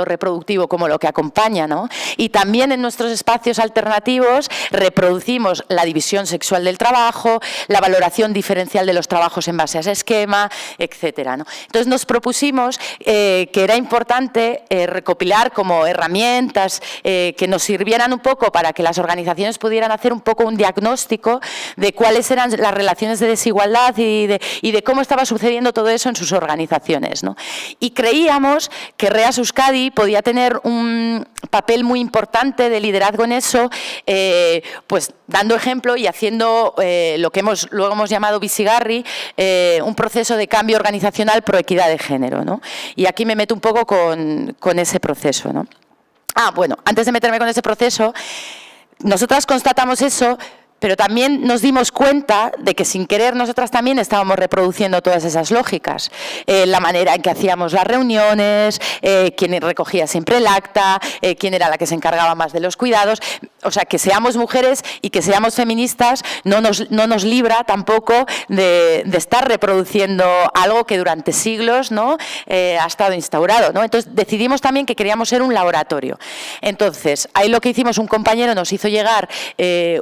reproductivo como lo que acompaña, ¿no? Y también en nuestros espacios alternativos reproducimos la división sexual del trabajo, la valoración diferencial de los trabajos en base a ese esquema, etcétera, ¿no? Entonces nos propusimos que era importante recopilar como herramientas que nos sirvieran un poco para que las organizaciones pudieran hacer un poco un diagnóstico de cuáles eran las relaciones de desigualdad y de cómo estaba sucediendo todo eso en sus organizaciones, ¿no? Y creíamos que REAS Euskadi podía tener un papel muy importante de liderazgo en eso, pues dando ejemplo y haciendo lo que luego hemos llamado Bizigarri, un proceso de cambio organizacional pro equidad de género, ¿no? Y aquí me meto un poco con ese proceso, ¿no? Bueno, antes de meterme con ese proceso, nosotras constatamos eso, pero también nos dimos cuenta de que sin querer nosotras también estábamos reproduciendo todas esas lógicas. La manera en que hacíamos las reuniones, quién recogía siempre el acta, quién era la que se encargaba más de los cuidados. O sea, que seamos mujeres y que seamos feministas no nos libra tampoco de estar reproduciendo algo que durante siglos, ¿no? Ha estado instaurado, ¿no? Entonces decidimos también que queríamos ser un laboratorio. Entonces, ahí lo que hicimos, un compañero nos hizo llegar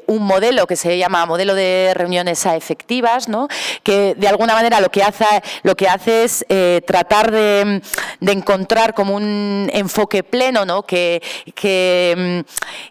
un modelo que se llama modelo de reuniones efectivas, ¿no? Que de alguna manera lo que hace es tratar de encontrar como un enfoque pleno, ¿no? que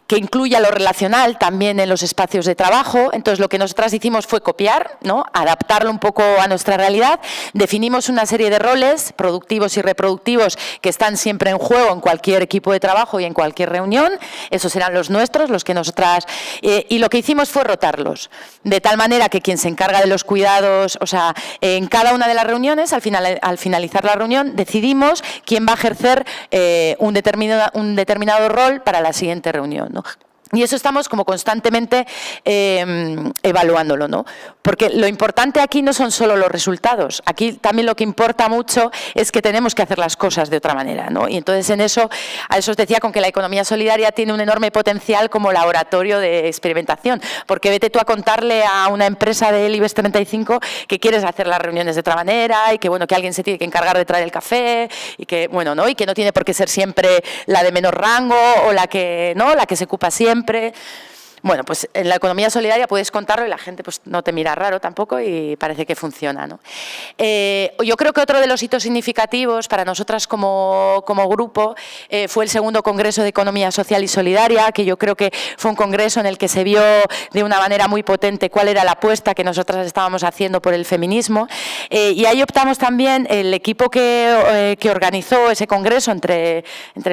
incluya lo relacional también en los espacios de trabajo. Entonces lo que nosotras hicimos fue copiar, ¿no? Adaptarlo un poco a nuestra realidad. Definimos una serie de roles productivos y reproductivos que están siempre en juego en cualquier equipo de trabajo y en cualquier reunión. Esos eran los nuestros, los que nosotras... y lo que hicimos fue rotarlos, de tal manera que quien se encarga de los cuidados, o sea, en cada una de las reuniones, al finalizar la reunión, decidimos quién va a ejercer un determinado rol para la siguiente reunión, ¿no? Y eso estamos como constantemente evaluándolo, ¿no? Porque lo importante aquí no son solo los resultados, aquí también lo que importa mucho es que tenemos que hacer las cosas de otra manera, ¿no? Y entonces a eso os decía con que la economía solidaria tiene un enorme potencial como laboratorio de experimentación, porque vete tú a contarle a una empresa del IBEX 35 que quieres hacer las reuniones de otra manera y que, bueno, que alguien se tiene que encargar de traer el café y que, bueno, ¿no? Y que no tiene por qué ser siempre la de menor rango o la que se ocupa siempre. Bueno, pues en la economía solidaria puedes contarlo y la gente pues no te mira raro tampoco y parece que funciona, ¿no? Yo creo que otro de los hitos significativos para nosotras como grupo fue el segundo Congreso de Economía Social y Solidaria, que yo creo que fue un congreso en el que se vio de una manera muy potente cuál era la apuesta que nosotras estábamos haciendo por el feminismo. Y ahí optamos también, el equipo que organizó ese congreso, entre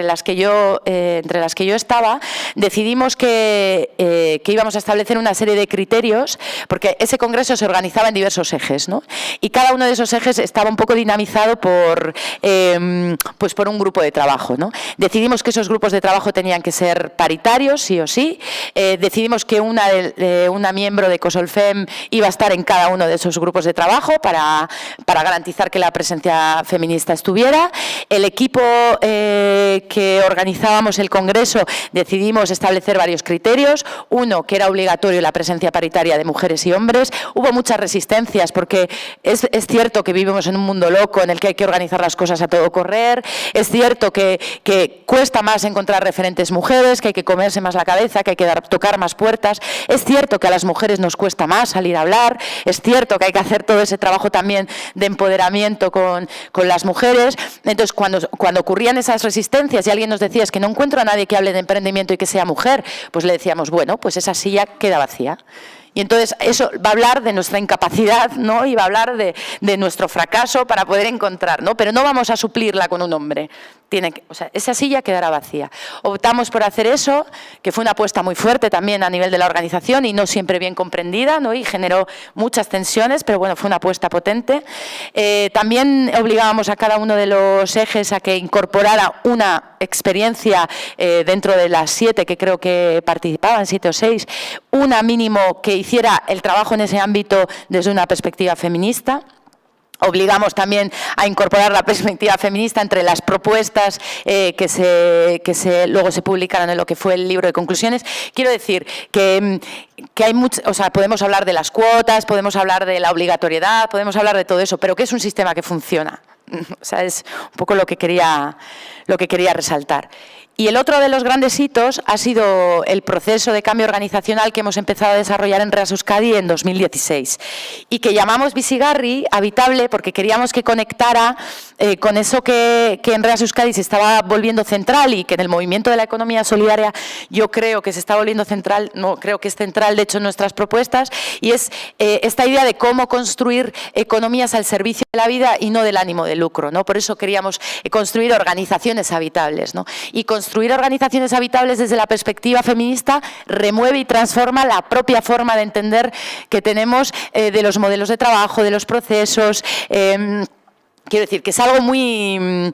las que yo estaba, decidimos que que íbamos a establecer una serie de criterios, porque ese congreso se organizaba en diversos ejes, ¿no? Y cada uno de esos ejes estaba un poco dinamizado por un grupo de trabajo, ¿no? Decidimos que esos grupos de trabajo tenían que ser paritarios, sí o sí. Decidimos que una miembro de Cosolfem iba a estar en cada uno de esos grupos de trabajo para garantizar que la presencia feminista estuviera. El equipo que organizábamos el congreso decidimos establecer varios criterios. Uno, que era obligatorio la presencia paritaria de mujeres y hombres. Hubo muchas resistencias porque es cierto que vivimos en un mundo loco en el que hay que organizar las cosas a todo correr. Es cierto que cuesta más encontrar referentes mujeres, que hay que comerse más la cabeza, que hay que tocar más puertas. Es cierto que a las mujeres nos cuesta más salir a hablar. Es cierto que hay que hacer todo ese trabajo también de empoderamiento con las mujeres. Entonces, cuando ocurrían esas resistencias y alguien nos decía es que no encuentro a nadie que hable de emprendimiento y que sea mujer, pues le decíamos, bueno, pues esa silla queda vacía. Y entonces eso va a hablar de nuestra incapacidad, ¿no? Y va a hablar de nuestro fracaso para poder encontrar, ¿no? Pero no vamos a suplirla con un hombre. Esa silla quedará vacía. Optamos por hacer eso, que fue una apuesta muy fuerte también a nivel de la organización y no siempre bien comprendida, ¿no? Y generó muchas tensiones, pero bueno, fue una apuesta potente. También obligábamos a cada uno de los ejes a que incorporara una experiencia dentro de las 7 que creo que participaban, 7 o 6, una mínimo que hiciera el trabajo en ese ámbito desde una perspectiva feminista. Obligamos también a incorporar la perspectiva feminista entre las propuestas que luego se publicaron en lo que fue el libro de conclusiones. Quiero decir que hay podemos hablar de las cuotas, podemos hablar de la obligatoriedad, podemos hablar de todo eso, pero que es un sistema que funciona. O sea, es un poco lo que quería resaltar. Y el otro de los grandes hitos ha sido el proceso de cambio organizacional que hemos empezado a desarrollar en Reas Euskadi en 2016 y que llamamos Bizigarri Habitable porque queríamos que conectara con eso que en Reas Euskadi se estaba volviendo central y que en el movimiento de la economía solidaria yo creo que se está volviendo central, no creo que es central de hecho en nuestras propuestas, y es esta idea de cómo construir economías al servicio de la vida y no del ánimo de lucro, ¿no? Por eso queríamos construir organizaciones habitables, ¿no? Y construir organizaciones habitables desde la perspectiva feminista remueve y transforma la propia forma de entender que tenemos de los modelos de trabajo, de los procesos. Quiero decir que es algo muy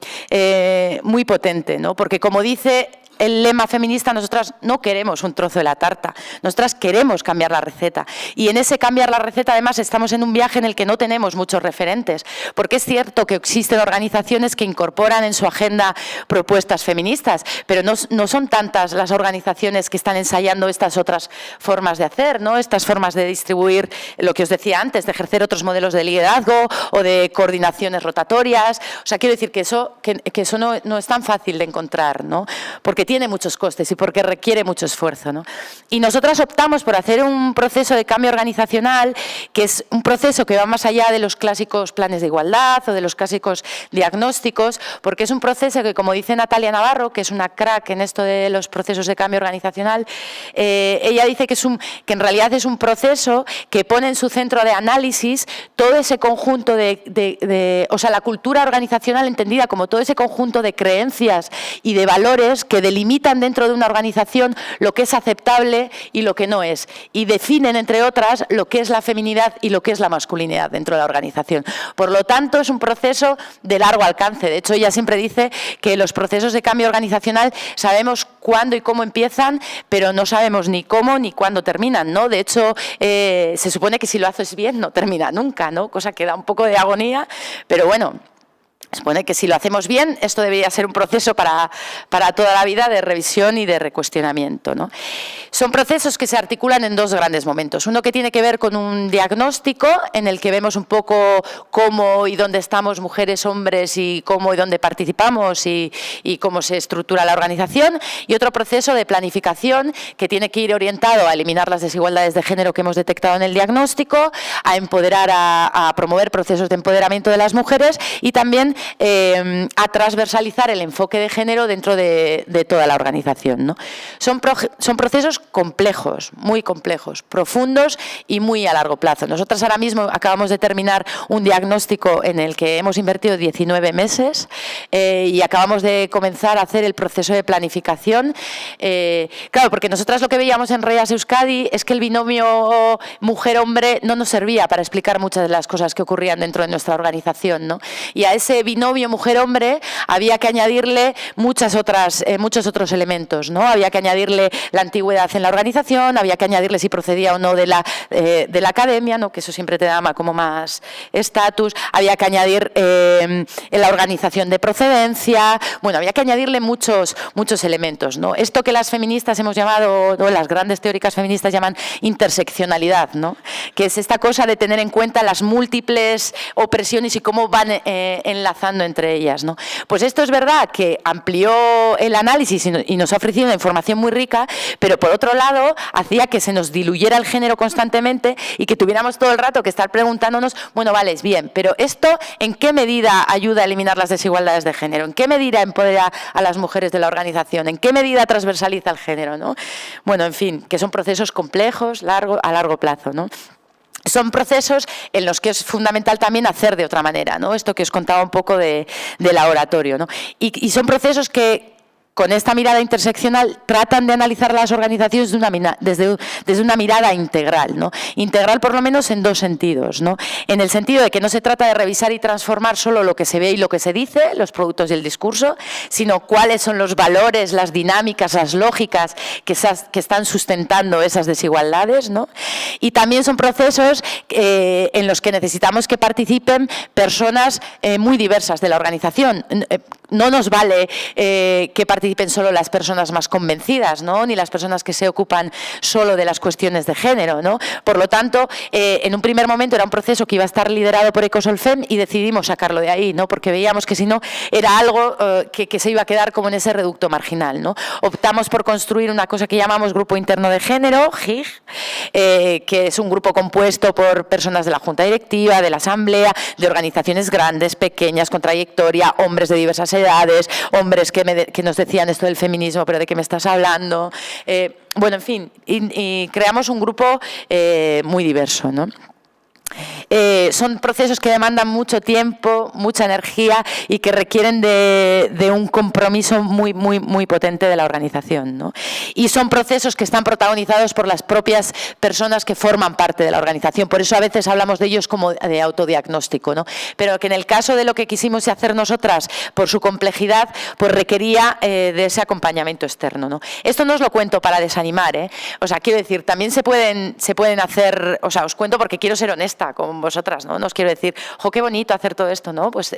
potente, ¿no? Porque como dice el lema feminista, nosotras no queremos un trozo de la tarta, nosotras queremos cambiar la receta. Y en ese cambiar la receta, además, estamos en un viaje en el que no tenemos muchos referentes, porque es cierto que existen organizaciones que incorporan en su agenda propuestas feministas, pero no son tantas las organizaciones que están ensayando estas otras formas de hacer, ¿no? Estas formas de distribuir, lo que os decía antes, de ejercer otros modelos de liderazgo o de coordinaciones rotatorias. O sea, quiero decir que eso no es tan fácil de encontrar, ¿no? Porque tiene muchos costes y porque requiere mucho esfuerzo, ¿no? Y nosotras optamos por hacer un proceso de cambio organizacional que es un proceso que va más allá de los clásicos planes de igualdad o de los clásicos diagnósticos, porque es un proceso que, como dice Natalia Navarro, que es una crack en esto de los procesos de cambio organizacional, ella dice que en realidad es un proceso que pone en su centro de análisis todo ese conjunto o sea, la cultura organizacional entendida como todo ese conjunto de creencias y de valores que delimitan dentro de una organización lo que es aceptable y lo que no es, y definen, entre otras, lo que es la feminidad y lo que es la masculinidad dentro de la organización. Por lo tanto, es un proceso de largo alcance. De hecho, ella siempre dice que los procesos de cambio organizacional sabemos cuándo y cómo empiezan, pero no sabemos ni cómo ni cuándo terminan, ¿no? De hecho, se supone que si lo haces bien no termina nunca, ¿no? Cosa que da un poco de agonía, pero bueno, se supone que si lo hacemos bien, esto debería ser un proceso para toda la vida de revisión y de recuestionamiento, ¿no? Son procesos que se articulan en dos grandes momentos. Uno que tiene que ver con un diagnóstico en el que vemos un poco cómo y dónde estamos mujeres, hombres y cómo y dónde participamos y cómo se estructura la organización. Y otro proceso de planificación que tiene que ir orientado a eliminar las desigualdades de género que hemos detectado en el diagnóstico, a empoderar, a promover procesos de empoderamiento de las mujeres y también a transversalizar el enfoque de género dentro de toda la organización, ¿no? Son procesos complejos, muy complejos, profundos y muy a largo plazo. Nosotras ahora mismo acabamos de terminar un diagnóstico en el que hemos invertido 19 meses y acabamos de comenzar a hacer el proceso de planificación. Claro, porque nosotras lo que veíamos en REAS Euskadi es que el binomio mujer-hombre no nos servía para explicar muchas de las cosas que ocurrían dentro de nuestra organización, ¿no? Y a ese binomio mujer-hombre había que añadirle muchos otros elementos, ¿no? Había que añadirle la antigüedad en la organización, había que añadirle si procedía o no de la academia, ¿no? Que eso siempre te da como más estatus, había que añadir la organización de procedencia, bueno, había que añadirle muchos elementos, ¿no? Esto que las feministas hemos llamado, ¿no? Las grandes teóricas feministas llaman interseccionalidad, ¿no? Que es esta cosa de tener en cuenta las múltiples opresiones y cómo van enlazando entre ellas, ¿no? Pues esto es verdad que amplió el análisis y nos ha ofrecido una información muy rica, pero por otro lado hacía que se nos diluyera el género constantemente y que tuviéramos todo el rato que estar preguntándonos, bueno, vale, es bien, pero esto ¿en qué medida ayuda a eliminar las desigualdades de género? ¿En qué medida empodera a las mujeres de la organización? ¿En qué medida transversaliza el género, ¿no? Bueno, en fin, que son procesos complejos, a largo plazo, ¿no? Son procesos en los que es fundamental también hacer de otra manera, ¿no? Esto que os contaba un poco de la oratorio, ¿no? Y son procesos que con esta mirada interseccional tratan de analizar las organizaciones desde una mirada integral, ¿no? Integral por lo menos en dos sentidos, ¿no? En el sentido de que no se trata de revisar y transformar solo lo que se ve y lo que se dice, los productos y el discurso, sino cuáles son los valores, las dinámicas, las lógicas que están sustentando esas desigualdades, ¿no? Y también son procesos en los que necesitamos que participen personas muy diversas de la organización. No nos vale que participen solo las personas más convencidas, ¿no? Ni las personas que se ocupan solo de las cuestiones de género, ¿no? Por lo tanto, en un primer momento era un proceso que iba a estar liderado por Ecosolfem y decidimos sacarlo de ahí, ¿no? Porque veíamos que si no era algo que se iba a quedar como en ese reducto marginal, ¿no? Optamos por construir una cosa que llamamos Grupo Interno de Género, GIG, que es un grupo compuesto por personas de la Junta Directiva, de la Asamblea, de organizaciones grandes, pequeñas, con trayectoria, hombres de diversas edades, hombres que nos decían esto del feminismo, pero ¿de qué me estás hablando? Bueno, en fin, y creamos un grupo muy diverso, ¿no? Son procesos que demandan mucho tiempo, mucha energía y que requieren de un compromiso muy, muy, muy potente de la organización, ¿no? Y son procesos que están protagonizados por las propias personas que forman parte de la organización. Por eso a veces hablamos de ellos como de autodiagnóstico, ¿no? Pero que en el caso de lo que quisimos hacer nosotras, por su complejidad, pues requería de ese acompañamiento externo, ¿no? Esto no os lo cuento para desanimar, ¿eh? O sea, quiero decir, también se pueden hacer, o sea, os cuento porque quiero ser honesta con vosotras, ¿no? No os quiero decir, jo, qué bonito hacer todo esto, ¿no? Pues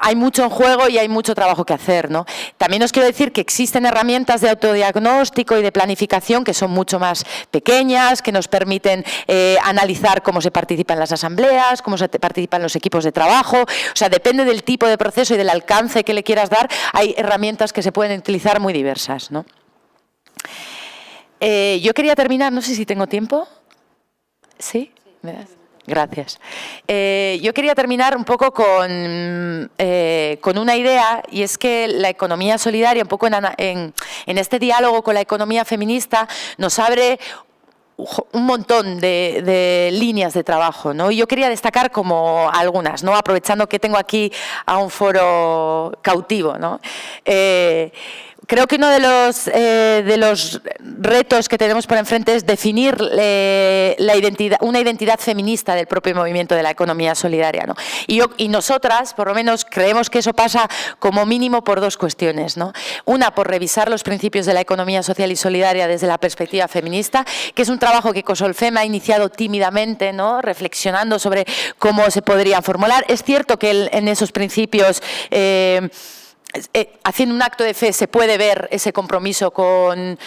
hay mucho en juego y hay mucho trabajo que hacer, ¿no? También os quiero decir que existen herramientas de autodiagnóstico y de planificación que son mucho más pequeñas, que nos permiten analizar cómo se participa en las asambleas, cómo se participa en los equipos de trabajo. O sea, depende del tipo de proceso y del alcance que le quieras dar, hay herramientas que se pueden utilizar muy diversas, ¿no? Yo quería terminar, no sé si tengo tiempo. ¿Sí? Gracias. Yo quería terminar un poco con una idea, y es que la economía solidaria, un poco en este diálogo con la economía feminista, nos abre un montón de líneas de trabajo, ¿no? Y yo quería destacar como algunas, ¿no? Aprovechando que tengo aquí a un foro cautivo, ¿no? Creo que uno de los retos que tenemos por enfrente es definir una identidad feminista del propio movimiento de la economía solidaria, ¿no? Y nosotras, por lo menos, creemos que eso pasa como mínimo por dos cuestiones, ¿no? Una, por revisar los principios de la economía social y solidaria desde la perspectiva feminista, que es un trabajo que Ecosolfem ha iniciado tímidamente, ¿no? Reflexionando sobre cómo se podrían formular. Es cierto que en esos principios haciendo un acto de fe se puede ver ese compromiso me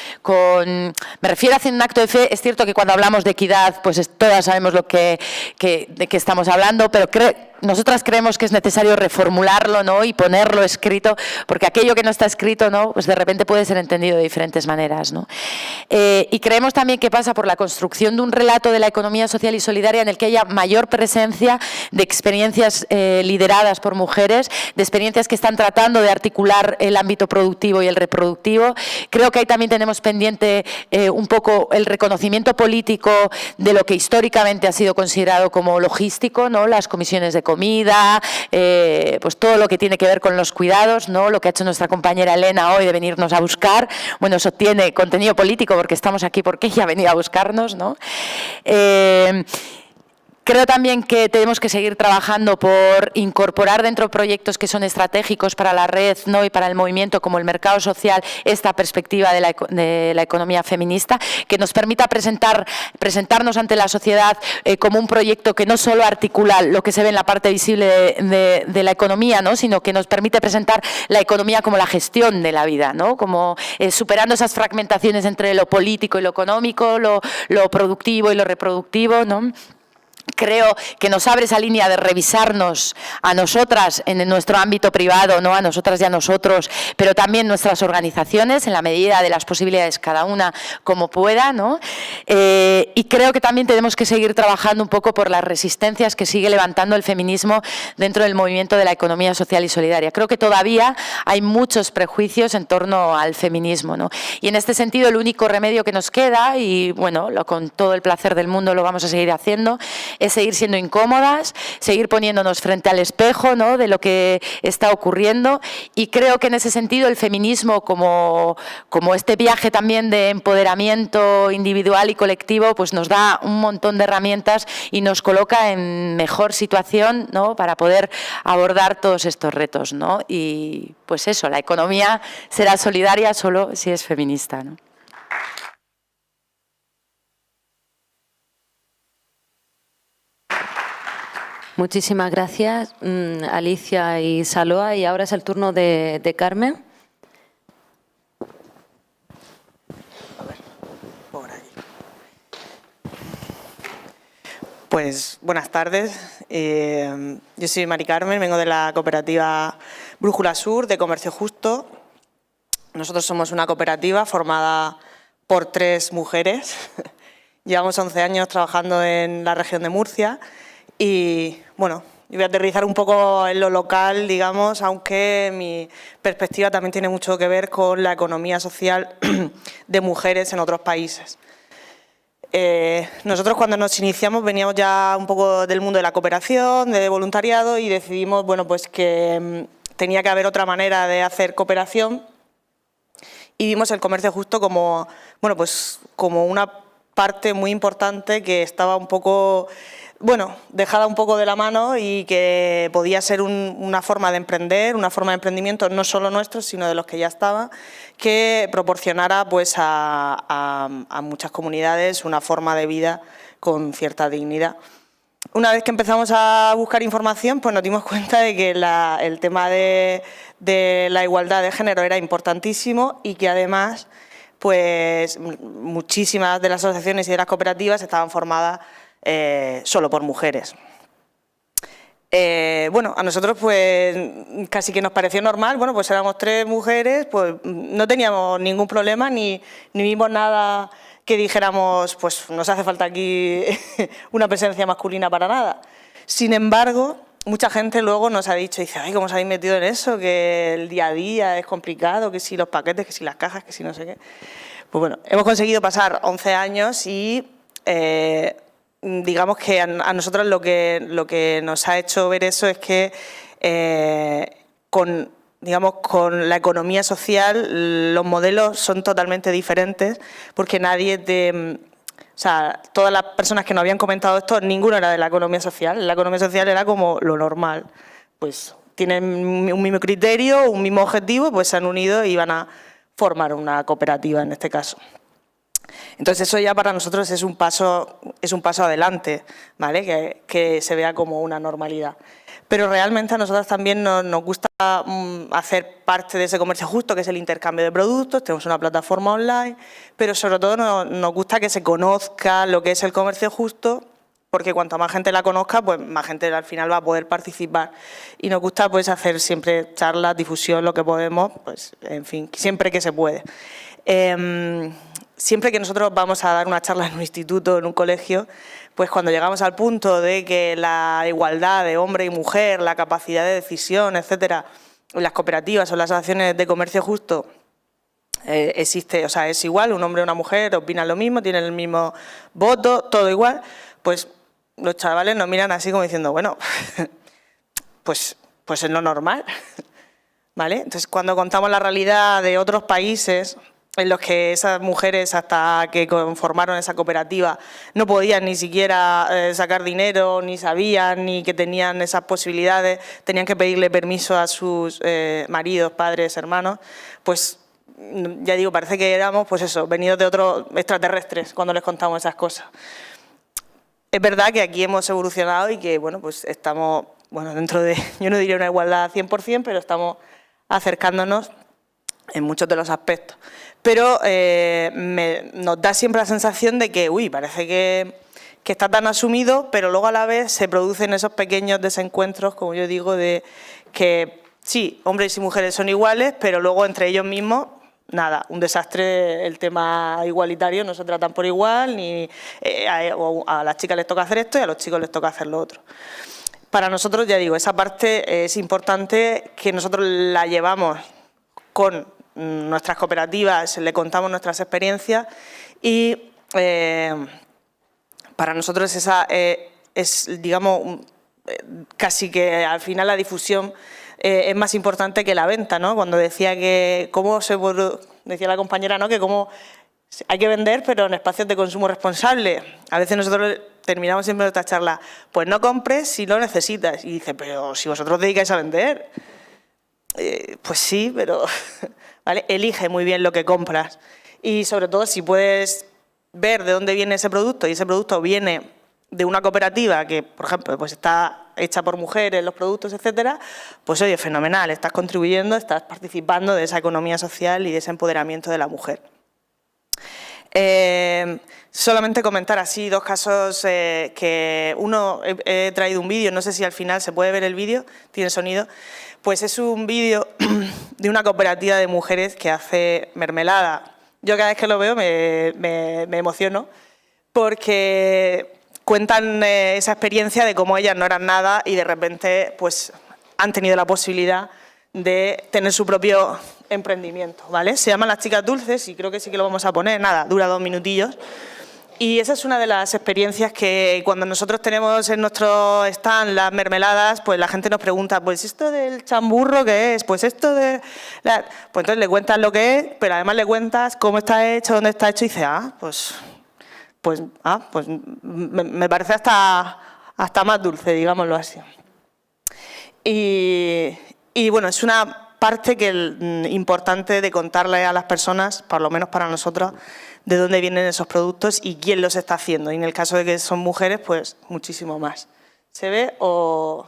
refiero a haciendo un acto de fe, es cierto que cuando hablamos de equidad, pues todas sabemos de qué estamos hablando, pero nosotras creemos que es necesario reformularlo, ¿no? Y ponerlo escrito, porque aquello que no está escrito, ¿no? Pues de repente puede ser entendido de diferentes maneras, ¿no? Y creemos también que pasa por la construcción de un relato de la economía social y solidaria en el que haya mayor presencia de experiencias lideradas por mujeres, de experiencias que están tratando de articular el ámbito productivo y el reproductivo. Creo que ahí también tenemos pendiente un poco el reconocimiento político de lo que históricamente ha sido considerado como logístico, ¿no? Las comisiones de comida, pues todo lo que tiene que ver con los cuidados, ¿no? Lo que ha hecho nuestra compañera Elena hoy de venirnos a buscar, bueno, eso tiene contenido político porque estamos aquí porque ella ha venido a buscarnos, ¿no? Creo también que tenemos que seguir trabajando por incorporar dentro de proyectos que son estratégicos para la red, ¿no? Y para el movimiento, como el mercado social, esta perspectiva de la economía feminista, que nos permita presentarnos ante la sociedad como un proyecto que no solo articula lo que se ve en la parte visible de la economía, ¿no? Sino que nos permite presentar la economía como la gestión de la vida, ¿no? Como superando esas fragmentaciones entre lo político y lo económico, lo productivo y lo reproductivo, ¿no? Creo que nos abre esa línea de revisarnos a nosotras en nuestro ámbito privado, ¿no? A nosotras y a nosotros, pero también nuestras organizaciones en la medida de las posibilidades cada una como pueda, ¿no? Y creo que también tenemos que seguir trabajando un poco por las resistencias que sigue levantando el feminismo dentro del movimiento de la economía social y solidaria. Creo que todavía hay muchos prejuicios en torno al feminismo, ¿no? Y en este sentido el único remedio que nos queda, y bueno, con todo el placer del mundo lo vamos a seguir haciendo, es seguir siendo incómodas, seguir poniéndonos frente al espejo, ¿no? De lo que está ocurriendo, y creo que en ese sentido el feminismo como este viaje también de empoderamiento individual y colectivo pues nos da un montón de herramientas y nos coloca en mejor situación, ¿no? Para poder abordar todos estos retos, ¿no? Y pues eso, la economía será solidaria solo si es feminista, ¿no? Muchísimas gracias, Alicia y Saloa. Y ahora es el turno de Carmen. A ver, por ahí. Pues buenas tardes. Yo soy Mari Carmen, vengo de la cooperativa Brújula Sur de Comercio Justo. Nosotros somos una cooperativa formada por 3 mujeres. Llevamos 11 años trabajando en la región de Murcia. Y bueno, yo voy a aterrizar un poco en lo local, digamos, aunque mi perspectiva también tiene mucho que ver con la economía social de mujeres en otros países. Nosotros cuando nos iniciamos veníamos ya un poco del mundo de la cooperación, de voluntariado, y decidimos, bueno, pues que tenía que haber otra manera de hacer cooperación, y vimos el comercio justo como, bueno, pues como una parte muy importante que estaba un poco, bueno, dejada un poco de la mano y que podía ser una forma de emprender, una forma de emprendimiento no solo nuestro, sino de los que ya estaban, que proporcionara pues a muchas comunidades una forma de vida con cierta dignidad. Una vez que empezamos a buscar información, pues nos dimos cuenta de que el tema de la igualdad de género era importantísimo y que además pues muchísimas de las asociaciones y de las cooperativas estaban formadas solo por mujeres. Bueno, a nosotros pues casi que nos pareció normal, bueno, pues éramos 3 mujeres, pues no teníamos ningún problema ni vimos nada que dijéramos, pues nos hace falta aquí una presencia masculina para nada. Sin embargo, mucha gente luego nos ha dicho, dice, ay, ¿cómo os habéis metido en eso? Que el día a día es complicado, que si los paquetes, que si las cajas, que si no sé qué. Pues bueno, hemos conseguido pasar 11 años y digamos que a nosotros lo que nos ha hecho ver eso es que con la economía social los modelos son totalmente diferentes, porque o sea, todas las personas que nos habían comentado esto, ninguno era de la economía social. La economía social era como lo normal. Pues tienen un mismo criterio, un mismo objetivo, pues se han unido y van a formar una cooperativa en este caso. Entonces eso ya para nosotros es un paso adelante, ¿vale? Que se vea como una normalidad. Pero realmente a nosotros también nos gusta hacer parte de ese comercio justo, que es el intercambio de productos. Tenemos una plataforma online, pero sobre todo nos gusta que se conozca lo que es el comercio justo, porque cuanto más gente la conozca, pues más gente al final va a poder participar. Y nos gusta pues hacer siempre charlas, difusión, lo que podemos, pues en fin, siempre que se puede. Siempre que nosotros vamos a dar una charla en un instituto, en un colegio, pues cuando llegamos al punto de que la igualdad de hombre y mujer, la capacidad de decisión, etcétera, en las cooperativas o las asociaciones de comercio justo existe, o sea, es igual, un hombre o una mujer opinan lo mismo, tienen el mismo voto, todo igual, pues los chavales nos miran así como diciendo, bueno, pues es lo normal, ¿vale? Entonces, cuando contamos la realidad de otros países en los que esas mujeres, hasta que conformaron esa cooperativa, no podían ni siquiera sacar dinero, ni sabían, ni que tenían esas posibilidades, tenían que pedirle permiso a sus maridos, padres, hermanos, pues ya digo, parece que éramos, pues eso, venidos de otros extraterrestres cuando les contamos esas cosas. Es verdad que aquí hemos evolucionado y que, bueno, pues estamos, bueno, dentro de, yo no diría una igualdad 100%, pero estamos acercándonos en muchos de los aspectos. Pero nos da siempre la sensación de que, uy, parece que está tan asumido, pero luego a la vez se producen esos pequeños desencuentros, como yo digo, de que sí, hombres y mujeres son iguales, pero luego entre ellos mismos, nada, un desastre el tema igualitario, no se tratan por igual, ni a las chicas les toca hacer esto y a los chicos les toca hacer lo otro. Para nosotros, ya digo, esa parte es importante que nosotros la llevamos con nuestras cooperativas, le contamos nuestras experiencias y para nosotros esa es, digamos, casi que al final la difusión es más importante que la venta, ¿no? Cuando decía que decía la compañera, ¿no? Que cómo hay que vender, pero en espacios de consumo responsable. A veces nosotros terminamos siempre nuestra charla, pues no compres si lo necesitas. Y dice, pero si vosotros os dedicáis a vender. Pues sí, pero ¿vale? Elige muy bien lo que compras. Y sobre todo si puedes ver de dónde viene ese producto y ese producto viene de una cooperativa que, por ejemplo, pues está hecha por mujeres, los productos, etcétera, pues oye, fenomenal, estás contribuyendo, estás participando de esa economía social y de ese empoderamiento de la mujer. Solamente comentar así dos casos que uno, he traído un vídeo, no sé si al final se puede ver el vídeo, tiene sonido, pues es un vídeo de una cooperativa de mujeres que hace mermelada. Yo cada vez que lo veo me emociono porque cuentan esa experiencia de cómo ellas no eran nada y de repente pues han tenido la posibilidad de tener su propio emprendimiento, ¿vale? Se llaman Las Chicas Dulces y creo que sí que lo vamos a poner, nada, dura 2 minutillos. Y esa es una de las experiencias que cuando nosotros tenemos en nuestro stand las mermeladas, pues la gente nos pregunta, pues esto del chamburro, ¿qué es? Pues esto de... Pues entonces le cuentas lo que es, pero además le cuentas cómo está hecho, dónde está hecho y dice, pues me parece hasta más dulce, digámoslo así. Y bueno, es una parte importante de contarle a las personas, por lo menos para nosotros, de dónde vienen esos productos y quién los está haciendo. Y en el caso de que son mujeres, pues muchísimo más. ¿Se ve o...?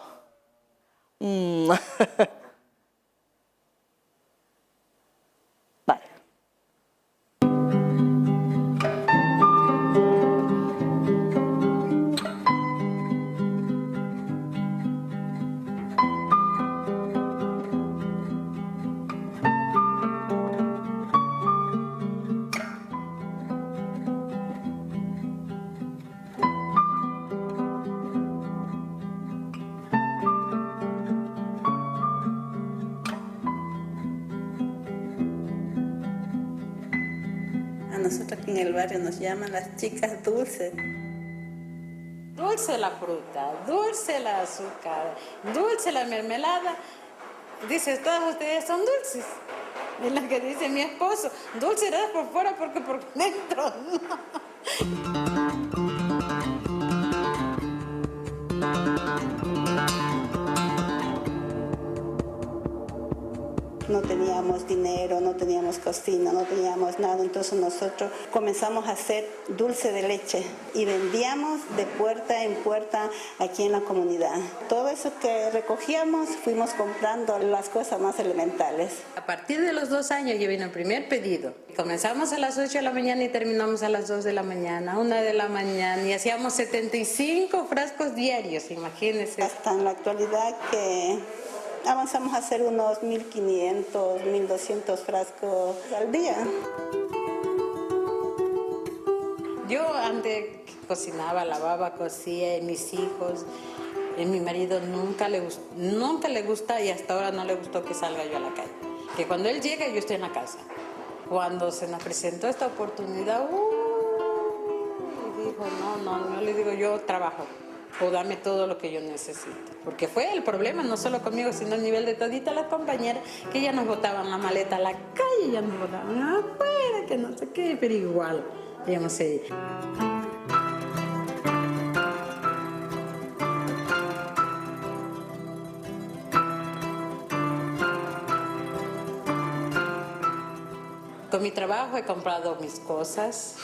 Vale. A nosotros aquí en el barrio nos llaman las chicas dulces. Dulce la fruta, dulce el azúcar, dulce la mermelada. Dice, todas ustedes son dulces. Es lo que dice mi esposo. Dulce eres por fuera porque por dentro no. no teníamos dinero, no teníamos cocina, no teníamos nada. Entonces nosotros comenzamos a hacer dulce de leche y vendíamos de puerta en puerta aquí en la comunidad. Todo eso que recogíamos fuimos comprando las cosas más elementales. A partir de los 2 años ya vino el primer pedido. Comenzamos a las 8 de la mañana y terminamos a las 2 de la mañana, 1 de la mañana y hacíamos 75 frascos diarios, imagínense. Hasta en la actualidad que avanzamos a hacer unos 1.500, 1.200 frascos al día. Yo antes cocinaba, lavaba, cosía, y mis hijos, mi marido nunca le gusta y hasta ahora no le gustó que salga yo a la calle. Que cuando él llega yo estoy en la casa. Cuando se nos presentó esta oportunidad, dijo, no, le digo yo trabajo. O dame todo lo que yo necesito. Porque fue el problema, no solo conmigo, sino a nivel de toditas las compañeras, que ya nos botaban la maleta a la calle, ya nos botaban afuera, que no sé qué, pero igual, ya no sé. Con mi trabajo he comprado mis cosas.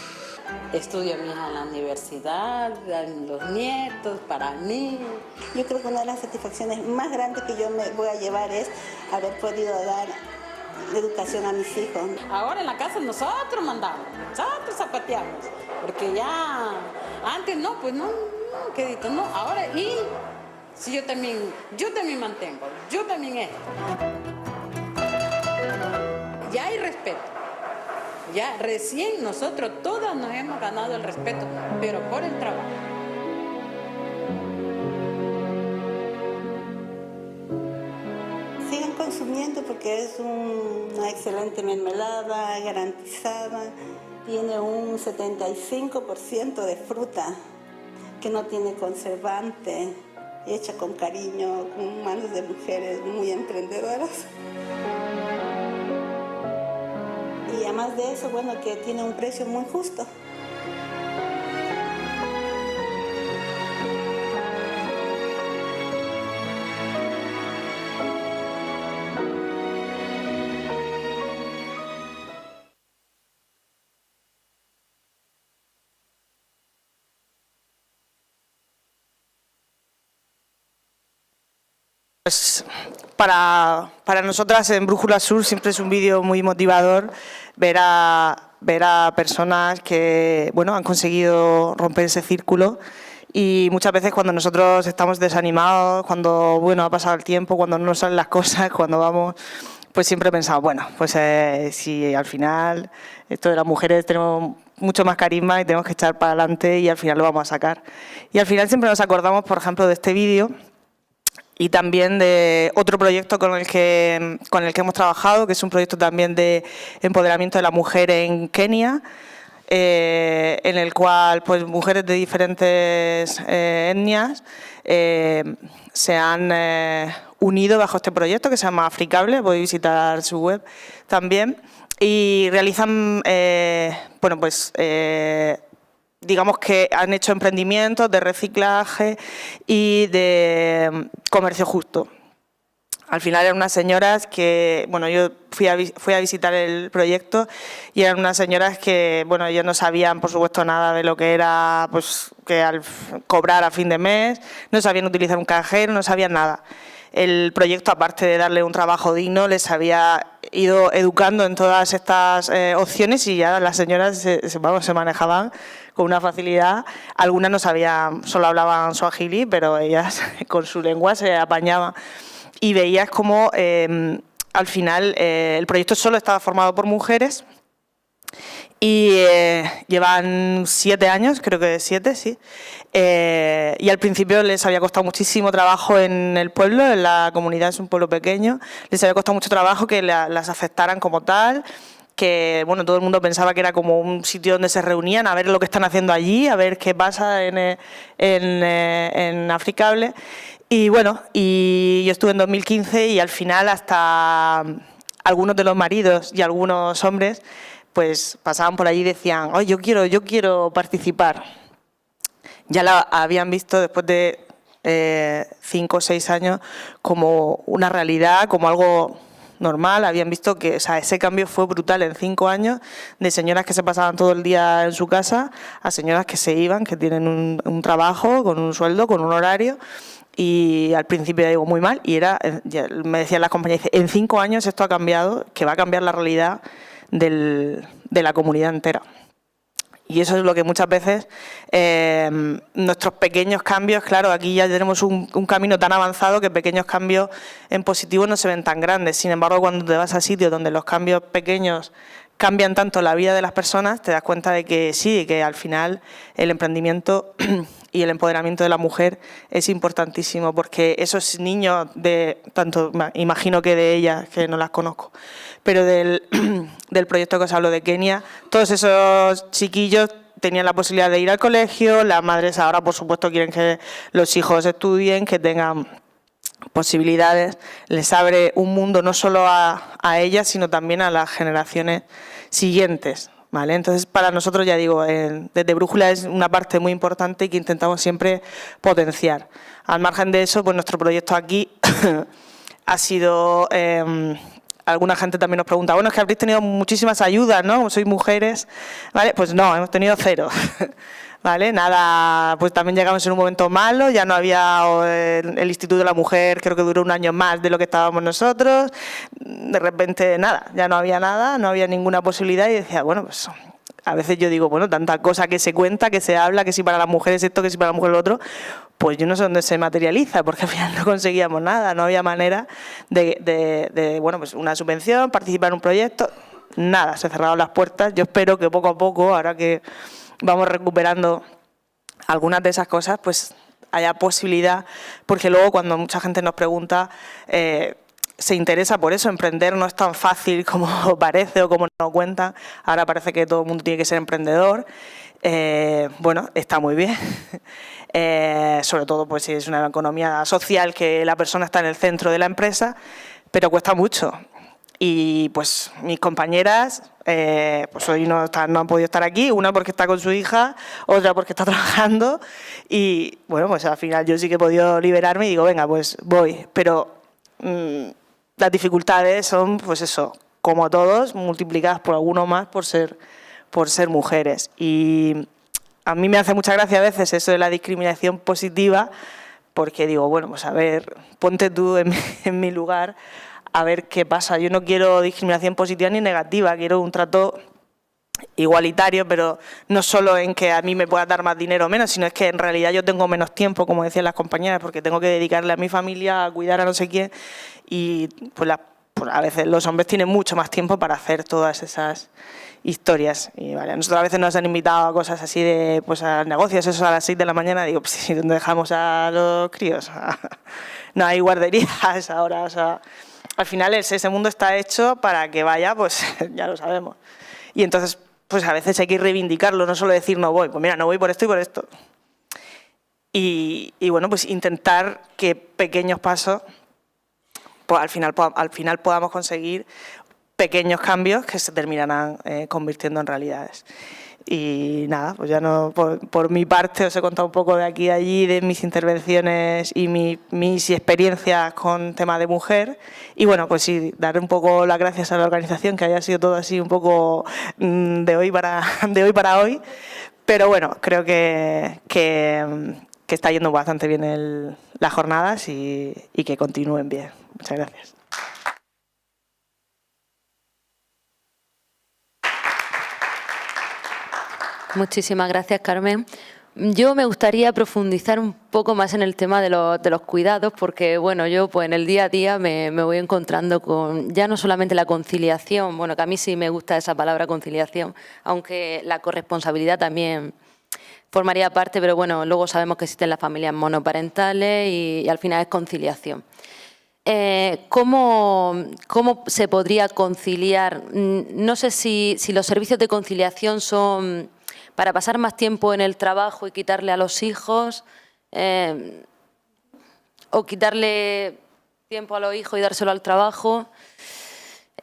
Estudio a mi hija en la universidad, los nietos, para mí. Yo creo que una de las satisfacciones más grandes que yo me voy a llevar es haber podido dar educación a mis hijos. Ahora en la casa nosotros mandamos, nosotros zapateamos, porque ya antes no, pues no, quedito, no. Ahora y si yo también mantengo, yo también esto. Ya hay respeto. Ya recién nosotros todas nos hemos ganado el respeto, pero por el trabajo. Sigan consumiendo porque es una excelente mermelada, garantizada. Tiene un 75% de fruta que no tiene conservante, hecha con cariño, con manos de mujeres muy emprendedoras. Y además de eso, bueno, que tiene un precio muy justo. Pues para nosotras en Brújula Sur siempre es un vídeo muy motivador ver a personas que han conseguido romper ese círculo, y muchas veces cuando nosotros estamos desanimados, cuando ha pasado el tiempo, cuando no nos salen las cosas, cuando vamos, pues siempre pensamos, si al final esto de las mujeres tenemos mucho más carisma y tenemos que echar para adelante y al final lo vamos a sacar. Y al final siempre nos acordamos, por ejemplo, de este vídeo y también de otro proyecto con el que hemos trabajado, que es un proyecto también de empoderamiento de la mujer en Kenia, en el cual pues mujeres de diferentes etnias se han unido bajo este proyecto que se llama Africable. Podéis visitar su web también, y realizan digamos que han hecho emprendimientos de reciclaje y de comercio justo. Al final eran unas señoras que, yo fui a visitar el proyecto y eran unas señoras que, ellas no sabían, por supuesto, nada de lo que era, pues, que al cobrar a fin de mes, no sabían utilizar un cajero, no sabían nada. El proyecto, aparte de darle un trabajo digno, les había ido educando en todas estas opciones y ya las señoras se manejaban con una facilidad. Algunas no sabían, solo hablaban suajili, pero ellas con su lengua se apañaban. Y veías cómo al final el proyecto solo estaba formado por mujeres y llevan 7 años, creo que 7, sí. Y al principio les había costado muchísimo trabajo en el pueblo, en la comunidad, es un pueblo pequeño, les había costado mucho trabajo que las aceptaran como tal, que todo el mundo pensaba que era como un sitio donde se reunían a ver lo que están haciendo allí, a ver qué pasa en Africable. Y y yo estuve en 2015 y al final hasta algunos de los maridos y algunos hombres pues pasaban por allí y decían, yo quiero participar. Ya la habían visto después de 5 o 6 años como una realidad, como algo normal, habían visto que, o sea, ese cambio fue brutal en 5 años, de señoras que se pasaban todo el día en su casa a señoras que se iban, que tienen un trabajo con un sueldo, con un horario. Y al principio digo muy mal, y me decían las compañeras, en 5 años esto ha cambiado, que va a cambiar la realidad de la comunidad entera. Y eso es lo que muchas veces nuestros pequeños cambios, claro, aquí ya tenemos un camino tan avanzado que pequeños cambios en positivo no se ven tan grandes. Sin embargo, cuando te vas a sitios donde los cambios pequeños cambian tanto la vida de las personas, te das cuenta de que sí, que al final el emprendimiento y el empoderamiento de la mujer es importantísimo, porque esos niños, tanto imagino que de ellas, que no las conozco, pero del proyecto que os hablo de Kenia, todos esos chiquillos tenían la posibilidad de ir al colegio, las madres ahora por supuesto quieren que los hijos estudien, que tengan posibilidades, les abre un mundo no solo a ellas, sino también a las generaciones siguientes. ¿Vale? Entonces, para nosotros, ya digo, desde Brújula es una parte muy importante y que intentamos siempre potenciar. Al margen de eso, pues nuestro proyecto aquí ha sido... alguna gente también nos pregunta, bueno, es que habréis tenido muchísimas ayudas, ¿no? Sois mujeres, ¿vale? Pues no, hemos tenido 0. ¿Vale? Nada, pues también llegamos en un momento malo, ya no había el Instituto de la Mujer, creo que duró 1 año más de lo que estábamos nosotros, de repente nada, ya no había nada, no había ninguna posibilidad y decía, bueno, pues a veces yo digo, bueno, tanta cosa que se cuenta, que se habla, que si para las mujeres esto, que si para las mujeres lo otro, pues yo no sé dónde se materializa, porque al final no conseguíamos nada, no había manera de bueno, pues una subvención, participar en un proyecto, nada, se cerraron las puertas. Yo espero que poco a poco, ahora que vamos recuperando algunas de esas cosas, pues haya posibilidad, porque luego cuando mucha gente nos pregunta, se interesa por eso. Emprender no es tan fácil como parece o como nos cuentan. Ahora parece que todo el mundo tiene que ser emprendedor. Bueno, está muy bien. Sobre todo pues si es una economía social que la persona está en el centro de la empresa, pero cuesta mucho. Y pues mis compañeras pues hoy no han podido estar aquí, una porque está con su hija, otra porque está trabajando y bueno, pues al final yo sí que he podido liberarme y digo, venga, pues voy. Pero las dificultades son, pues eso, como todos, multiplicadas por alguno más por ser mujeres. Y a mí me hace mucha gracia a veces eso de la discriminación positiva, porque digo, bueno, pues a ver, ponte tú en mi lugar, a ver qué pasa. Yo no quiero discriminación positiva ni negativa, quiero un trato igualitario, pero no solo en que a mí me pueda dar más dinero o menos, sino es que en realidad yo tengo menos tiempo, como decían las compañeras, porque tengo que dedicarle a mi familia, a cuidar a no sé quién, y pues a veces los hombres tienen mucho más tiempo para hacer todas esas historias. Y vale, nosotros a veces nos han invitado a cosas así de, pues a negocios, eso a las 6 de la mañana, digo, pues ¿sí, ¿dónde dejamos a los críos? No hay guarderías a esa hora, o sea, al final ese mundo está hecho para que vaya, pues ya lo sabemos. Y entonces, pues a veces hay que reivindicarlo, no solo decir no voy, pues mira, no voy por esto y por esto. Y bueno, pues intentar que pequeños pasos, pues al final podamos conseguir pequeños cambios que se terminarán convirtiendo en realidades. Y nada, pues ya no, por mi parte os he contado un poco de aquí y allí, de mis intervenciones y mis experiencias con tema de mujer. Y bueno, pues sí, dar un poco las gracias a la organización, que haya sido todo así un poco de hoy para hoy. Pero bueno, creo que está yendo bastante bien las jornadas y que continúen bien. Muchas gracias. Muchísimas gracias, Carmen. Yo me gustaría profundizar un poco más en el tema de los cuidados, porque bueno, yo pues en el día a día me voy encontrando con ya no solamente la conciliación, bueno, que a mí sí me gusta esa palabra conciliación, aunque la corresponsabilidad también formaría parte, pero bueno, luego sabemos que existen las familias monoparentales y al final es conciliación. ¿Cómo se podría conciliar? No sé si los servicios de conciliación son para pasar más tiempo en el trabajo y quitarle a los hijos, o quitarle tiempo a los hijos y dárselo al trabajo.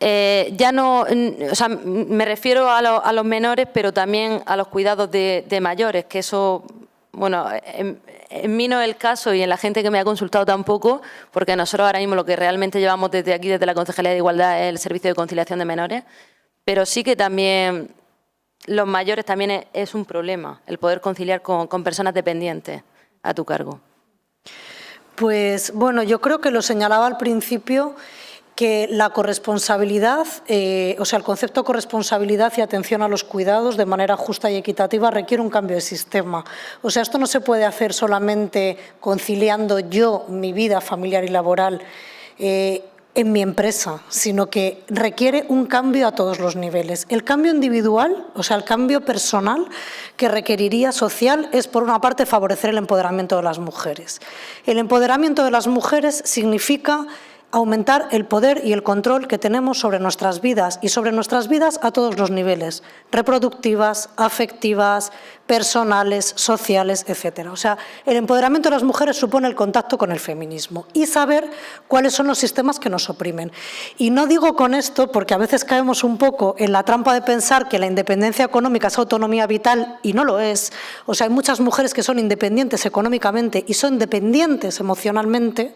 Ya no, o sea, me refiero a los menores, pero también a los cuidados de mayores, que eso bueno, en mí no es el caso y en la gente que me ha consultado tampoco, porque nosotros ahora mismo lo que realmente llevamos desde aquí, desde la Concejalía de Igualdad, es el Servicio de Conciliación de Menores, pero sí que también los mayores también es un problema, el poder conciliar con personas dependientes a tu cargo. Pues bueno, yo creo que lo señalaba al principio, que la corresponsabilidad, o sea, el concepto de corresponsabilidad y atención a los cuidados de manera justa y equitativa requiere un cambio de sistema. O sea, esto no se puede hacer solamente conciliando yo mi vida familiar y laboral en mi empresa, sino que requiere un cambio a todos los niveles. El cambio individual, o sea, el cambio personal que requeriría social es, por una parte, favorecer el empoderamiento de las mujeres. El empoderamiento de las mujeres significa aumentar el poder y el control que tenemos sobre nuestras vidas y sobre nuestras vidas a todos los niveles, reproductivas, afectivas, personales, sociales, etc. O sea, el empoderamiento de las mujeres supone el contacto con el feminismo y saber cuáles son los sistemas que nos oprimen. Y no digo con esto porque a veces caemos un poco en la trampa de pensar que la independencia económica es autonomía vital y no lo es. O sea, hay muchas mujeres que son independientes económicamente y son dependientes emocionalmente.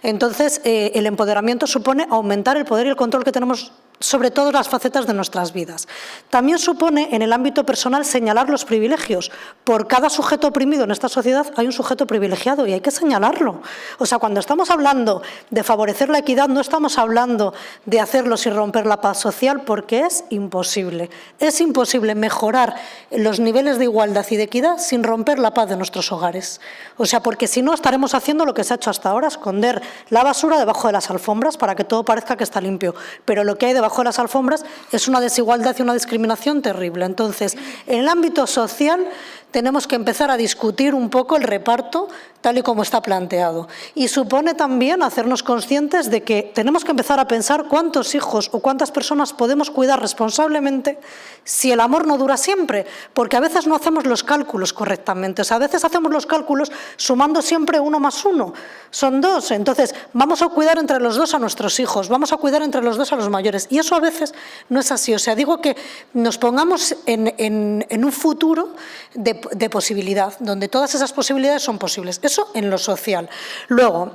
Entonces, el empoderamiento supone aumentar el poder y el control que tenemos sobre todas las facetas de nuestras vidas. También supone, en el ámbito personal, señalar los privilegios. Por cada sujeto oprimido en esta sociedad hay un sujeto privilegiado y hay que señalarlo. O sea, cuando estamos hablando de favorecer la equidad, no estamos hablando de hacerlo sin romper la paz social, porque es imposible. Es imposible mejorar los niveles de igualdad y de equidad sin romper la paz de nuestros hogares. O sea, porque si no estaremos haciendo lo que se ha hecho hasta ahora, esconder la basura debajo de las alfombras para que todo parezca que está limpio. Pero lo que hay debajo de las alfombras es una desigualdad y una discriminación terrible. Entonces, en el ámbito social tenemos que empezar a discutir un poco el reparto tal y como está planteado. Y supone también hacernos conscientes de que tenemos que empezar a pensar cuántos hijos o cuántas personas podemos cuidar responsablemente si el amor no dura siempre, porque a veces no hacemos los cálculos correctamente. O sea, a veces hacemos los cálculos sumando siempre 1 más 1. Son 2. Entonces, vamos a cuidar entre los 2 a nuestros hijos, vamos a cuidar entre los 2 a los mayores. Y eso a veces no es así. O sea, digo que nos pongamos en un futuro de posibilidad, donde todas esas posibilidades son posibles. Eso en lo social. Luego,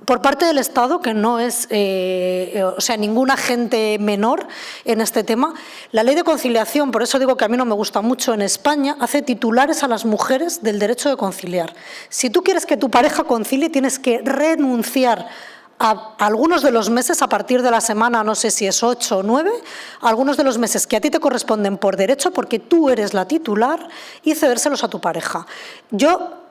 por parte del Estado, que no es o sea, ningún agente menor en este tema, la ley de conciliación, por eso digo que a mí no me gusta mucho, en España hace titulares a las mujeres del derecho de conciliar. Si tú quieres que tu pareja concilie, tienes que renunciar a algunos de los meses, a partir de la semana, no sé si es 8 o 9, algunos de los meses que a ti te corresponden por derecho, porque tú eres la titular, y cedérselos a tu pareja.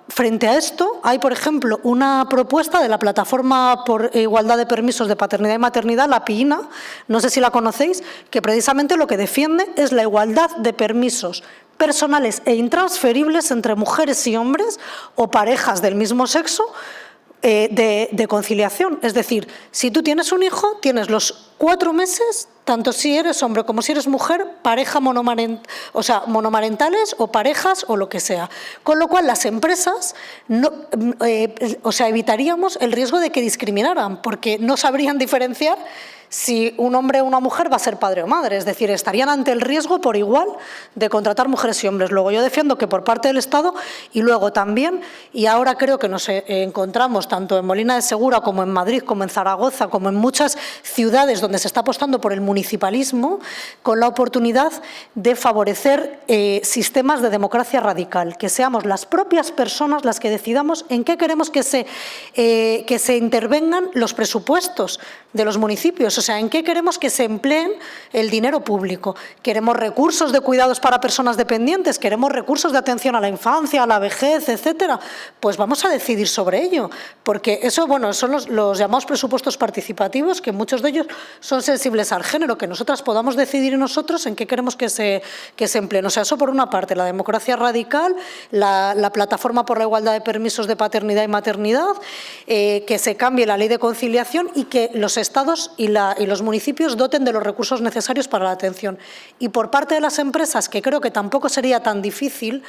Frente a esto, hay, por ejemplo, una propuesta de la Plataforma por Igualdad de Permisos de Paternidad y Maternidad, la PIINA, no sé si la conocéis, que precisamente lo que defiende es la igualdad de permisos personales e intransferibles entre mujeres y hombres o parejas del mismo sexo de conciliación. Es decir, si tú tienes un hijo, tienes los 4 meses, tanto si eres hombre como si eres mujer, pareja monomarentales o parejas o lo que sea. Con lo cual las empresas evitaríamos el riesgo de que discriminaran, porque no sabrían diferenciar si un hombre o una mujer va a ser padre o madre. Es decir, estarían ante el riesgo por igual de contratar mujeres y hombres. Luego yo defiendo que por parte del Estado, y luego también, y ahora creo que nos encontramos tanto en Molina de Segura como en Madrid, como en Zaragoza, como en muchas ciudades donde se está apostando por el municipalismo, con la oportunidad de favorecer sistemas de democracia radical, que seamos las propias personas las que decidamos en qué queremos que se intervengan los presupuestos de los municipios. O sea, ¿en qué queremos que se empleen el dinero público? ¿Queremos recursos de cuidados para personas dependientes? ¿Queremos recursos de atención a la infancia, a la vejez, etcétera? Pues vamos a decidir sobre ello, porque eso, bueno, son los llamados presupuestos participativos, que muchos de ellos son sensibles al género, que nosotras podamos decidir nosotros en qué queremos que se empleen. O sea, eso por una parte, la democracia radical, la Plataforma por la Igualdad de Permisos de Paternidad y Maternidad, que se cambie la ley de conciliación y que los estados y las los municipios doten de los recursos necesarios para la atención. Y por parte de las empresas, que creo que tampoco sería tan difícil,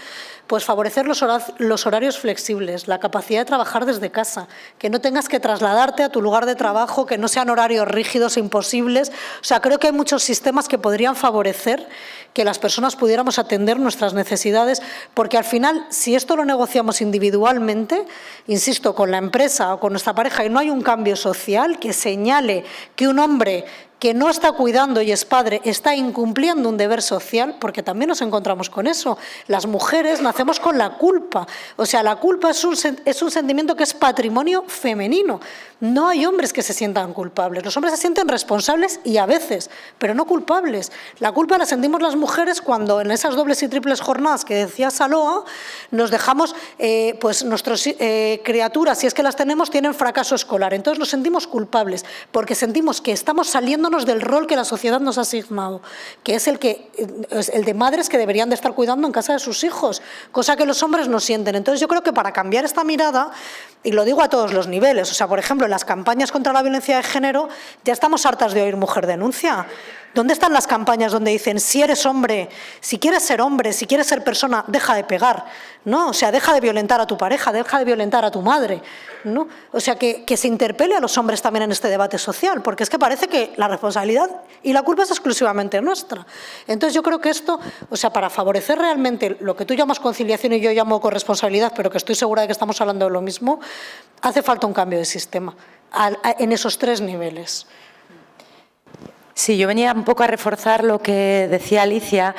pues favorecer los horarios flexibles, la capacidad de trabajar desde casa, que no tengas que trasladarte a tu lugar de trabajo, que no sean horarios rígidos e imposibles. O sea, creo que hay muchos sistemas que podrían favorecer que las personas pudiéramos atender nuestras necesidades, porque al final, si esto lo negociamos individualmente, insisto, con la empresa o con nuestra pareja, y no hay un cambio social que señale que un hombre que no está cuidando y es padre, está incumpliendo un deber social, porque también nos encontramos con eso. Las mujeres nacemos con la culpa. O sea, la culpa es un sentimiento que es patrimonio femenino. No hay hombres que se sientan culpables. Los hombres se sienten responsables y a veces, pero no culpables. La culpa la sentimos las mujeres cuando en esas dobles y triples jornadas que decía Saloa, nos dejamos, pues nuestras criaturas, si es que las tenemos, tienen fracaso escolar. Entonces nos sentimos culpables porque sentimos que estamos saliendo del rol que la sociedad nos ha asignado, que es el de madres que deberían de estar cuidando en casa de sus hijos, cosa que los hombres no sienten. Entonces yo creo que para cambiar esta mirada, y lo digo a todos los niveles, o sea, por ejemplo, en las campañas contra la violencia de género ya estamos hartas de oír mujer denuncia. ¿Dónde están las campañas donde dicen, si eres hombre, si quieres ser hombre, si quieres ser persona, deja de pegar, ¿no? O sea, deja de violentar a tu pareja, deja de violentar a tu madre, ¿no? O sea, que se interpele a los hombres también en este debate social, porque es que parece que la responsabilidad y la culpa es exclusivamente nuestra. Entonces yo creo que esto, o sea, para favorecer realmente lo que tú llamas conciliación y yo llamo corresponsabilidad, pero que estoy segura de que estamos hablando de lo mismo, hace falta un cambio de sistema en esos tres niveles. Sí, yo venía un poco a reforzar lo que decía Alicia.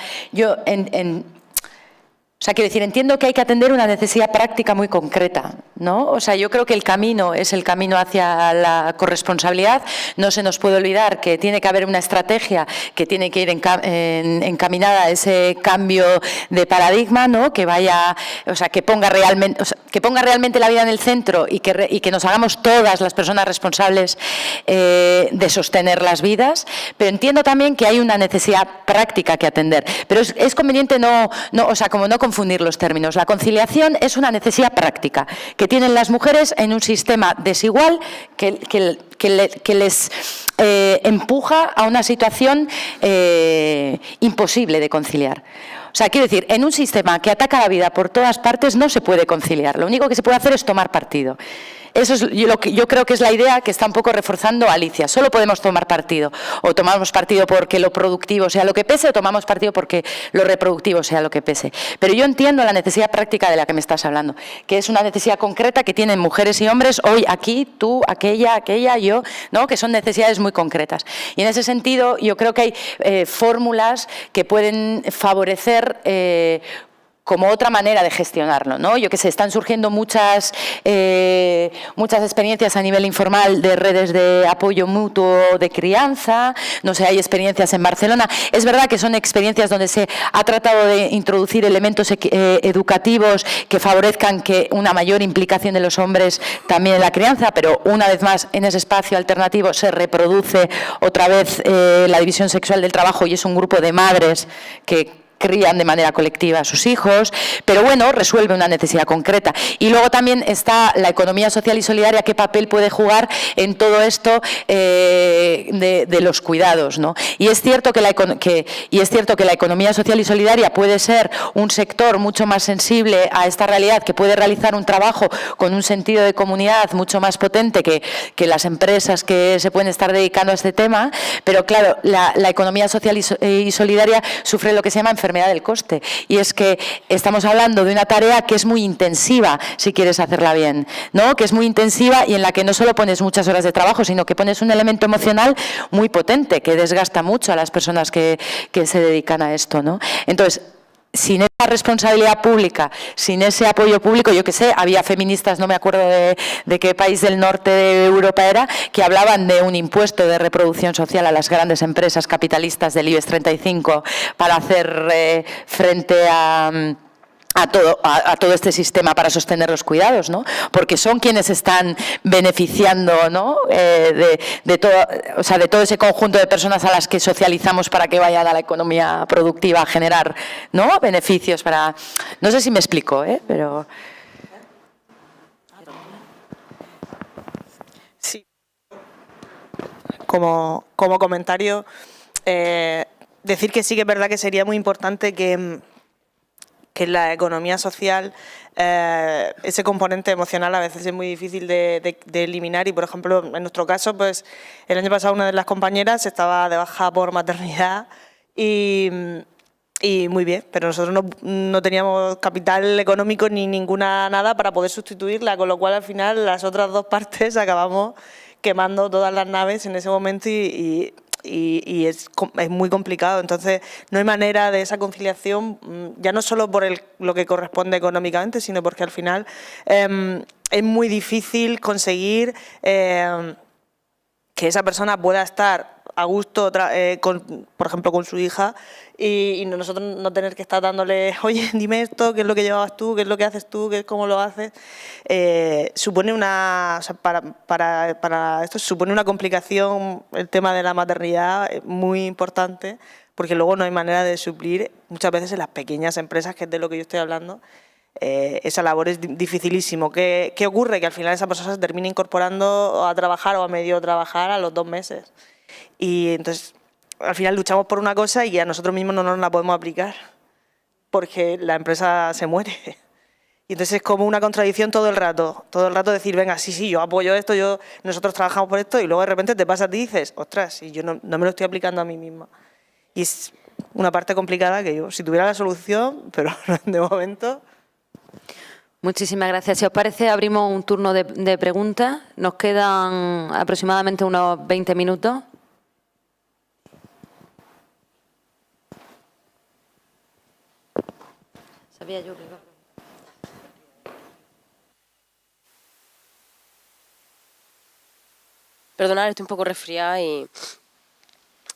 O sea, quiero decir, entiendo que hay que atender una necesidad práctica muy concreta, ¿no? O sea, yo creo que el camino es el camino hacia la corresponsabilidad. No se nos puede olvidar que tiene que haber una estrategia que tiene que ir encaminada a ese cambio de paradigma, ¿no? Que vaya, o sea, que ponga realmente la vida en el centro y que nos hagamos todas las personas responsables de sostener las vidas. Pero entiendo también que hay una necesidad práctica que atender. Pero es conveniente no confundir los términos. La conciliación es una necesidad práctica que tienen las mujeres en un sistema desigual que les empuja a una situación imposible de conciliar. O sea, quiero decir, en un sistema que ataca la vida por todas partes no se puede conciliar. Lo único que se puede hacer es tomar partido. Eso es lo que yo creo que es la idea que está un poco reforzando Alicia. Solo podemos tomar partido. O tomamos partido porque lo productivo sea lo que pese, o tomamos partido porque lo reproductivo sea lo que pese. Pero yo entiendo la necesidad práctica de la que me estás hablando, que es una necesidad concreta que tienen mujeres y hombres hoy, aquí, tú, aquella, yo, ¿no? Que son necesidades muy concretas. Y en ese sentido yo creo que hay fórmulas que pueden favorecer como otra manera de gestionarlo, ¿no? Yo que sé, están surgiendo muchas experiencias a nivel informal de redes de apoyo mutuo de crianza, no sé, hay experiencias en Barcelona. Es verdad que son experiencias donde se ha tratado de introducir elementos educativos que favorezcan que una mayor implicación de los hombres también en la crianza, pero una vez más en ese espacio alternativo se reproduce otra vez la división sexual del trabajo y es un grupo de madres que crían de manera colectiva a sus hijos, pero bueno, resuelve una necesidad concreta. Y luego también está la economía social y solidaria, qué papel puede jugar en todo esto de los cuidados, ¿no? Y es cierto que la economía social y solidaria puede ser un sector mucho más sensible a esta realidad, que puede realizar un trabajo con un sentido de comunidad mucho más potente que las empresas que se pueden estar dedicando a este tema, pero claro, la economía social y solidaria sufre lo que se llama enfermedad del coste, y es que estamos hablando de una tarea que es muy intensiva si quieres hacerla bien, ¿no? Que es muy intensiva y en la que no solo pones muchas horas de trabajo, sino que pones un elemento emocional muy potente que desgasta mucho a las personas que se dedican a esto, ¿no? Entonces, sin esa responsabilidad pública, sin ese apoyo público, yo qué sé, había feministas, no me acuerdo de qué país del norte de Europa era, que hablaban de un impuesto de reproducción social a las grandes empresas capitalistas del IBEX 35 para hacer frente a todo este sistema para sostener los cuidados, ¿no? Porque son quienes están beneficiando, ¿no? de todo ese conjunto de personas a las que socializamos para que vayan a la economía productiva a generar, ¿no? Beneficios para... No sé si me explico, pero... Sí. como comentario, decir que sí que es verdad que sería muy importante que en la economía social ese componente emocional a veces es muy difícil de eliminar y, por ejemplo, en nuestro caso, pues el año pasado una de las compañeras estaba de baja por maternidad y muy bien, pero nosotros no teníamos capital económico ni ninguna nada para poder sustituirla, con lo cual al final las otras dos partes acabamos quemando todas las naves en ese momento y es muy complicado. Entonces no hay manera de esa conciliación, ya no solo por lo que corresponde económicamente, sino porque al final es muy difícil conseguir que esa persona pueda estar a gusto, por ejemplo, con su hija y nosotros no tener que estar dándole, oye, dime esto, qué es lo que llevabas tú, qué es lo que haces tú, cómo lo haces. Supone o sea, para esto supone una complicación el tema de la maternidad muy importante, porque luego no hay manera de suplir, muchas veces en las pequeñas empresas, que es de lo que yo estoy hablando, esa labor es dificilísimo. ¿Qué ocurre? Que al final esa persona se termina incorporando a trabajar o a medio trabajar a los 2 meses. Y entonces, al final luchamos por una cosa y a nosotros mismos no nos la podemos aplicar porque la empresa se muere. Y entonces es como una contradicción todo el rato decir, venga, sí, yo apoyo esto, nosotros trabajamos por esto y luego de repente te pasa a ti y dices, ostras, y yo no me lo estoy aplicando a mí misma. Y es una parte complicada que yo, si tuviera la solución, pero de momento... Muchísimas gracias. Si os parece, abrimos un turno de preguntas. Nos quedan aproximadamente unos 20 minutos. Sabía yo que iba a... Perdonad, estoy un poco resfriada y...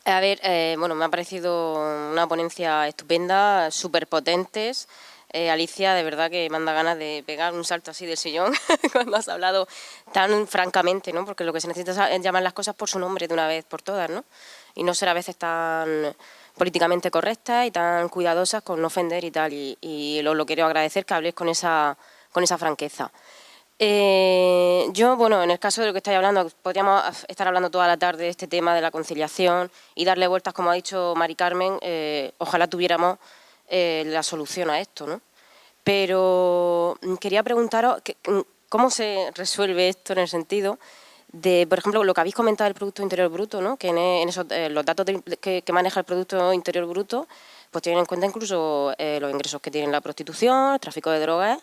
A ver, bueno, me ha parecido una ponencia estupenda, súper potentes. Alicia, de verdad que me anda ganas de pegar un salto así del sillón cuando has hablado tan francamente, ¿no? Porque lo que se necesita es llamar las cosas por su nombre de una vez por todas, ¿no? Y no ser a veces tan políticamente correctas y tan cuidadosas con no ofender y tal. Y lo quiero agradecer que habléis con esa franqueza. Yo, bueno, en el caso de lo que estáis hablando, podríamos estar hablando toda la tarde de este tema de la conciliación y darle vueltas, como ha dicho Mari Carmen, ojalá tuviéramos la solución a esto, ¿no? Pero quería preguntaros cómo se resuelve esto en el sentido de, por ejemplo, lo que habéis comentado del Producto Interior Bruto, ¿no? Que en esos, los datos que maneja el Producto Interior Bruto, pues tienen en cuenta incluso los ingresos que tiene la prostitución, el tráfico de drogas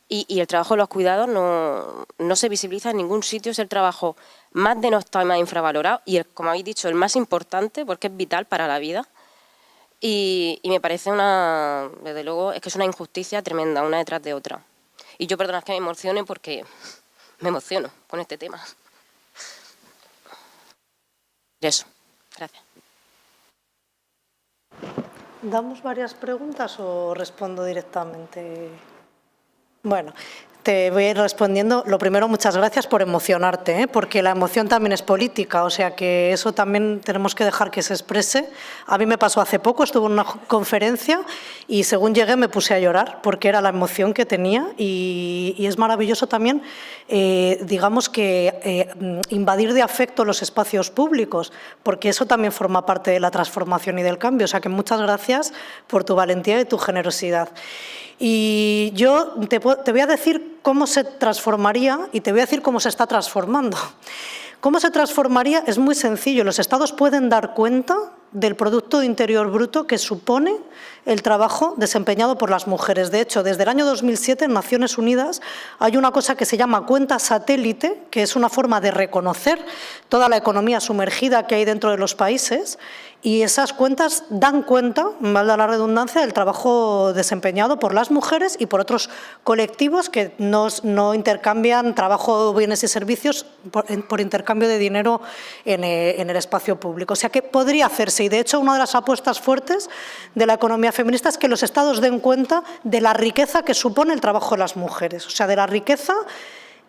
y el trabajo de los cuidados no se visibiliza en ningún sitio, es el trabajo más denostado y más infravalorado y, como habéis dicho, el más importante porque es vital para la vida. Y me parece desde luego, es que es una injusticia tremenda, una detrás de otra. Y yo, perdonad que me emocione porque me emociono con este tema. Eso, gracias. ¿Damos varias preguntas o respondo directamente? Bueno, te voy a ir respondiendo. Lo primero, muchas gracias por emocionarte, porque la emoción también es política, o sea que eso también tenemos que dejar que se exprese. A mí me pasó hace poco, estuve en una conferencia y según llegué me puse a llorar porque era la emoción que tenía y es maravilloso también, digamos que invadir de afecto los espacios públicos, porque eso también forma parte de la transformación y del cambio. O sea que muchas gracias por tu valentía y tu generosidad. Y yo te voy a decir cómo se transformaría y te voy a decir cómo se está transformando. ¿Cómo se transformaría? Es muy sencillo. Los Estados pueden dar cuenta del Producto Interior Bruto que supone el trabajo desempeñado por las mujeres. De hecho, desde el año 2007 en Naciones Unidas hay una cosa que se llama cuenta satélite, que es una forma de reconocer toda la economía sumergida que hay dentro de los países, y esas cuentas dan cuenta, valga la redundancia, del trabajo desempeñado por las mujeres y por otros colectivos que no intercambian trabajo, bienes y servicios por intercambio de dinero en el espacio público. O sea que podría hacerse, y de hecho una de las apuestas fuertes de la economía feminista es que los Estados den cuenta de la riqueza que supone el trabajo de las mujeres, o sea, de la riqueza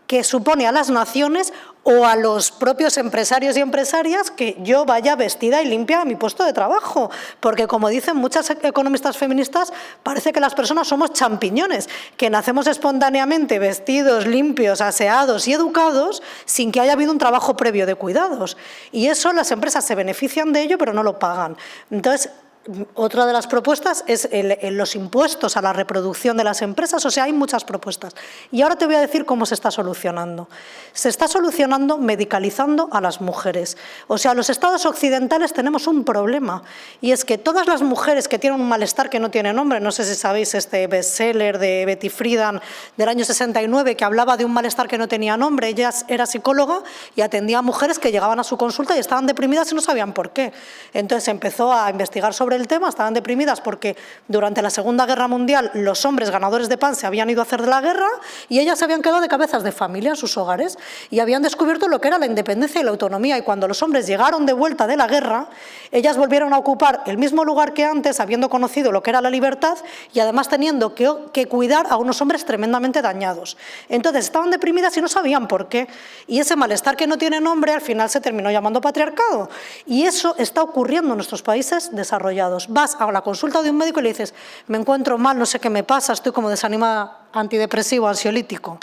que supone a las naciones o a los propios empresarios y empresarias que yo vaya vestida y limpia a mi puesto de trabajo. Porque, como dicen muchas economistas feministas, parece que las personas somos champiñones, que nacemos espontáneamente vestidos, limpios, aseados y educados sin que haya habido un trabajo previo de cuidados. Y eso las empresas se benefician de ello, pero no lo pagan. Entonces, otra de las propuestas es los impuestos a la reproducción de las empresas, o sea, hay muchas propuestas. Y ahora te voy a decir cómo se está solucionando. Se está solucionando medicalizando a las mujeres. O sea, los estados occidentales tenemos un problema, y es que todas las mujeres que tienen un malestar que no tiene nombre, no sé si sabéis este bestseller de Betty Friedan del año 69, que hablaba de un malestar que no tenía nombre, ella era psicóloga y atendía a mujeres que llegaban a su consulta y estaban deprimidas y no sabían por qué. Entonces empezó a investigar sobre el tema, estaban deprimidas porque durante la Segunda Guerra Mundial los hombres ganadores de pan se habían ido a hacer de la guerra y ellas se habían quedado de cabezas de familia en sus hogares y habían descubierto lo que era la independencia y la autonomía, y cuando los hombres llegaron de vuelta de la guerra, ellas volvieron a ocupar el mismo lugar que antes, habiendo conocido lo que era la libertad y además teniendo que cuidar a unos hombres tremendamente dañados. Entonces estaban deprimidas y no sabían por qué, y ese malestar que no tiene nombre al final se terminó llamando patriarcado, y eso está ocurriendo en nuestros países desarrollados. Vas a la consulta de un médico y le dices: me encuentro mal, no sé qué me pasa, estoy como desanimada, antidepresivo, ansiolítico.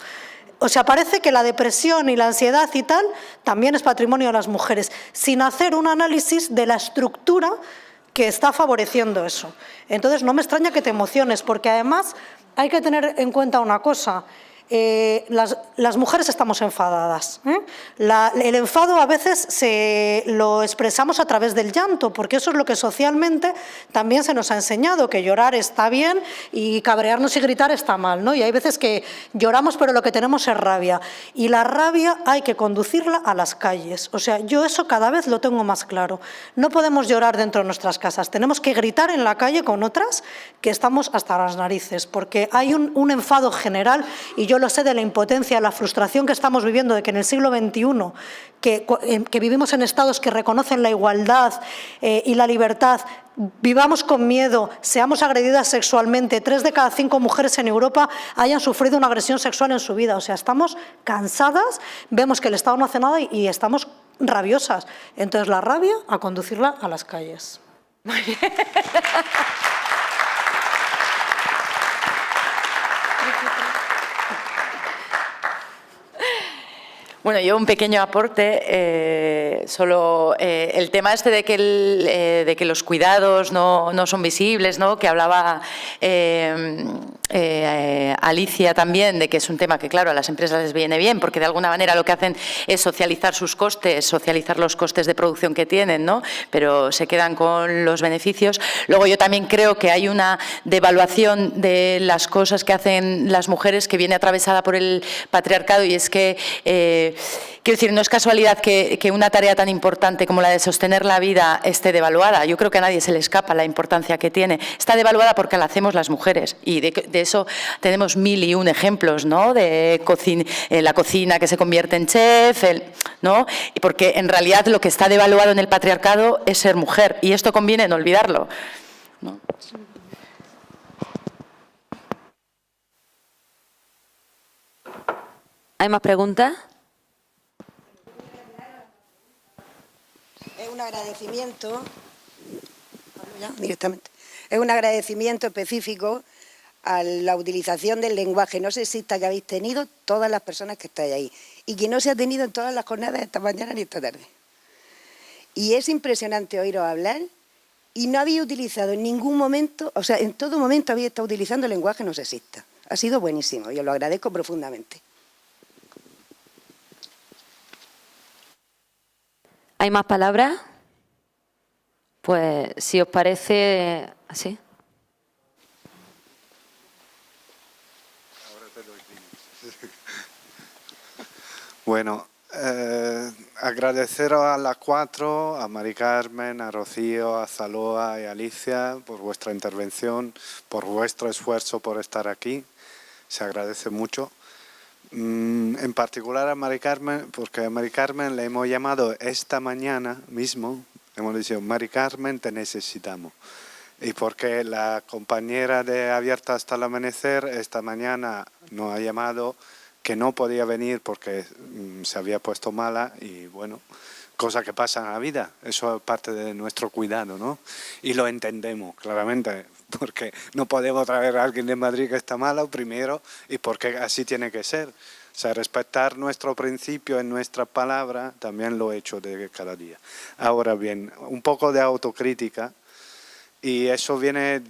O sea, parece que la depresión y la ansiedad y tal también es patrimonio de las mujeres, sin hacer un análisis de la estructura que está favoreciendo eso. Entonces no me extraña que te emociones, porque además hay que tener en cuenta una cosa. Las mujeres estamos enfadadas. El enfado a veces lo expresamos a través del llanto, porque eso es lo que socialmente también se nos ha enseñado, que llorar está bien y cabrearnos y gritar está mal, ¿no? Y hay veces que lloramos pero lo que tenemos es rabia, y la rabia hay que conducirla a las calles. O sea, yo eso cada vez lo tengo más claro. No podemos llorar dentro de nuestras casas, tenemos que gritar en la calle con otras que estamos hasta las narices, porque hay un enfado general, y yo lo sé de la impotencia, la frustración que estamos viviendo de que en el siglo XXI, que vivimos en estados que reconocen la igualdad y la libertad, vivamos con miedo, seamos agredidas sexualmente, 3 de cada 5 mujeres en Europa hayan sufrido una agresión sexual en su vida. O sea, estamos cansadas, vemos que el Estado no hace nada y estamos rabiosas. Entonces, la rabia, a conducirla a las calles. Muy bien. Bueno, yo un pequeño aporte, solo el tema este de que los cuidados no son visibles, ¿no? Que hablaba Alicia también, de que es un tema que, claro, a las empresas les viene bien, porque de alguna manera lo que hacen es socializar sus costes, socializar los costes de producción que tienen, ¿no? Pero se quedan con los beneficios. Luego yo también creo que hay una devaluación de las cosas que hacen las mujeres que viene atravesada por el patriarcado, y es que quiero decir, no es casualidad que una tarea tan importante como la de sostener la vida esté devaluada. Yo creo que a nadie se le escapa la importancia que tiene. Está devaluada porque la hacemos las mujeres, y de eso tenemos 1001 ejemplos, ¿no? De la cocina que se convierte en chef, ¿no? Y porque en realidad lo que está devaluado en el patriarcado es ser mujer, y esto conviene no olvidarlo, ¿no? ¿Hay más preguntas? Es un agradecimiento, directamente, es un agradecimiento específico a la utilización del lenguaje no sexista que habéis tenido todas las personas que estáis ahí, y que no se ha tenido en todas las jornadas esta mañana ni esta tarde. Y es impresionante oíros hablar, y no habéis utilizado en ningún momento, o sea, en todo momento habéis estado utilizando el lenguaje no sexista. Ha sido buenísimo, y os lo agradezco profundamente. ¿Hay más palabras? Pues, si os parece, así. Ahora te doy. Bueno, agradeceros a las 4, a Mari Carmen, a Rocío, a Zaloa y a Alicia por vuestra intervención, por vuestro esfuerzo por estar aquí. Se agradece mucho. En particular a Mari Carmen, porque a Mari Carmen le hemos llamado esta mañana mismo, hemos dicho: Mari Carmen, te necesitamos. Y porque la compañera de Abierta hasta el Amanecer esta mañana nos ha llamado que no podía venir porque se había puesto mala y bueno, cosa que pasa en la vida, eso es parte de nuestro cuidado, ¿no? Y lo entendemos claramente, porque no podemos traer a alguien de Madrid que está malo primero y porque así tiene que ser. O sea, respetar nuestro principio en nuestra palabra también lo he hecho de cada día. Ahora bien, un poco de autocrítica y eso viene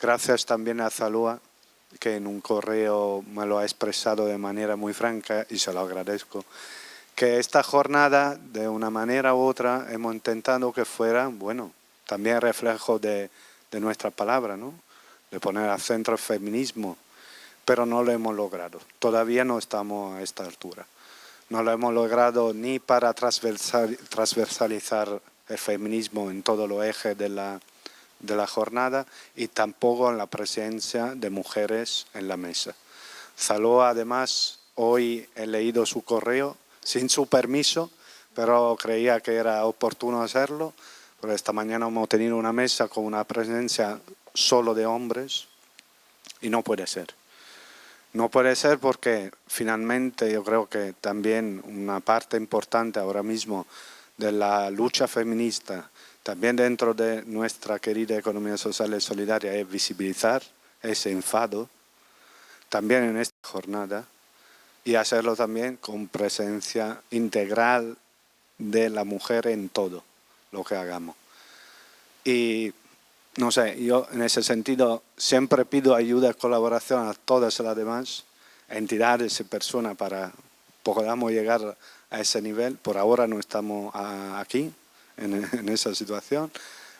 gracias también a Zalúa, que en un correo me lo ha expresado de manera muy franca y se lo agradezco, que esta jornada de una manera u otra hemos intentado que fuera, bueno, también reflejo de nuestra palabra, ¿no? De poner al centro el feminismo, pero no lo hemos logrado. Todavía no estamos a esta altura. No lo hemos logrado ni para transversalizar el feminismo en todo los ejes de la jornada y tampoco en la presencia de mujeres en la mesa. Zalúa, además, hoy he leído su correo sin su permiso, pero creía que era oportuno hacerlo, porque esta mañana hemos tenido una mesa con una presencia solo de hombres y no puede ser. No puede ser porque finalmente yo creo que también una parte importante ahora mismo de la lucha feminista, también dentro de nuestra querida economía social y solidaria, es visibilizar ese enfado también en esta jornada y hacerlo también con presencia integral de la mujer en todo lo que hagamos. Y no sé, yo en ese sentido siempre pido ayuda y colaboración a todas las demás entidades y personas para que podamos llegar a ese nivel. Por ahora no estamos aquí, en esa situación.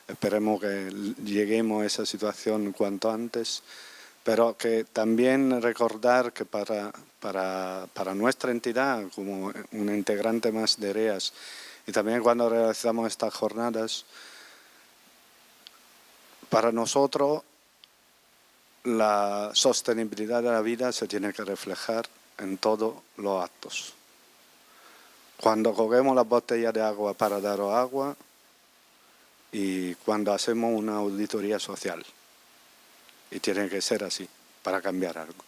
Esperemos que lleguemos a esa situación cuanto antes, pero que también recordar que para nuestra entidad, como un integrante más de REAS, y también cuando realizamos estas jornadas, para nosotros la sostenibilidad de la vida se tiene que reflejar en todos los actos. Cuando cogemos las botellas de agua para daros agua y cuando hacemos una auditoría social. Y tiene que ser así para cambiar algo.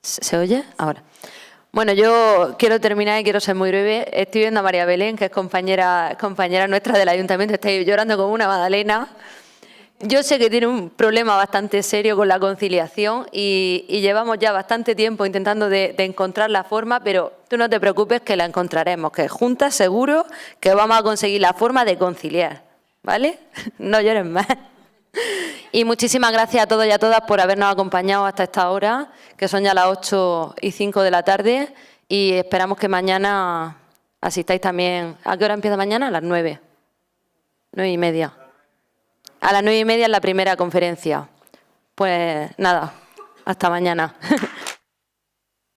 ¿Se oye? Ahora. Bueno, yo quiero terminar y quiero ser muy breve. Estoy viendo a María Belén, que es compañera nuestra del ayuntamiento, está ahí llorando como una magdalena. Yo sé que tiene un problema bastante serio con la conciliación y llevamos ya bastante tiempo intentando de encontrar la forma, pero tú no te preocupes que la encontraremos, que juntas seguro que vamos a conseguir la forma de conciliar, ¿vale? No llores más. Y muchísimas gracias a todos y a todas por habernos acompañado hasta esta hora, que son ya las 8:05 de la tarde, y esperamos que mañana asistáis también. ¿A qué hora empieza mañana? A las 9. 9:30. A las 9:30 es la primera conferencia. Pues nada, hasta mañana.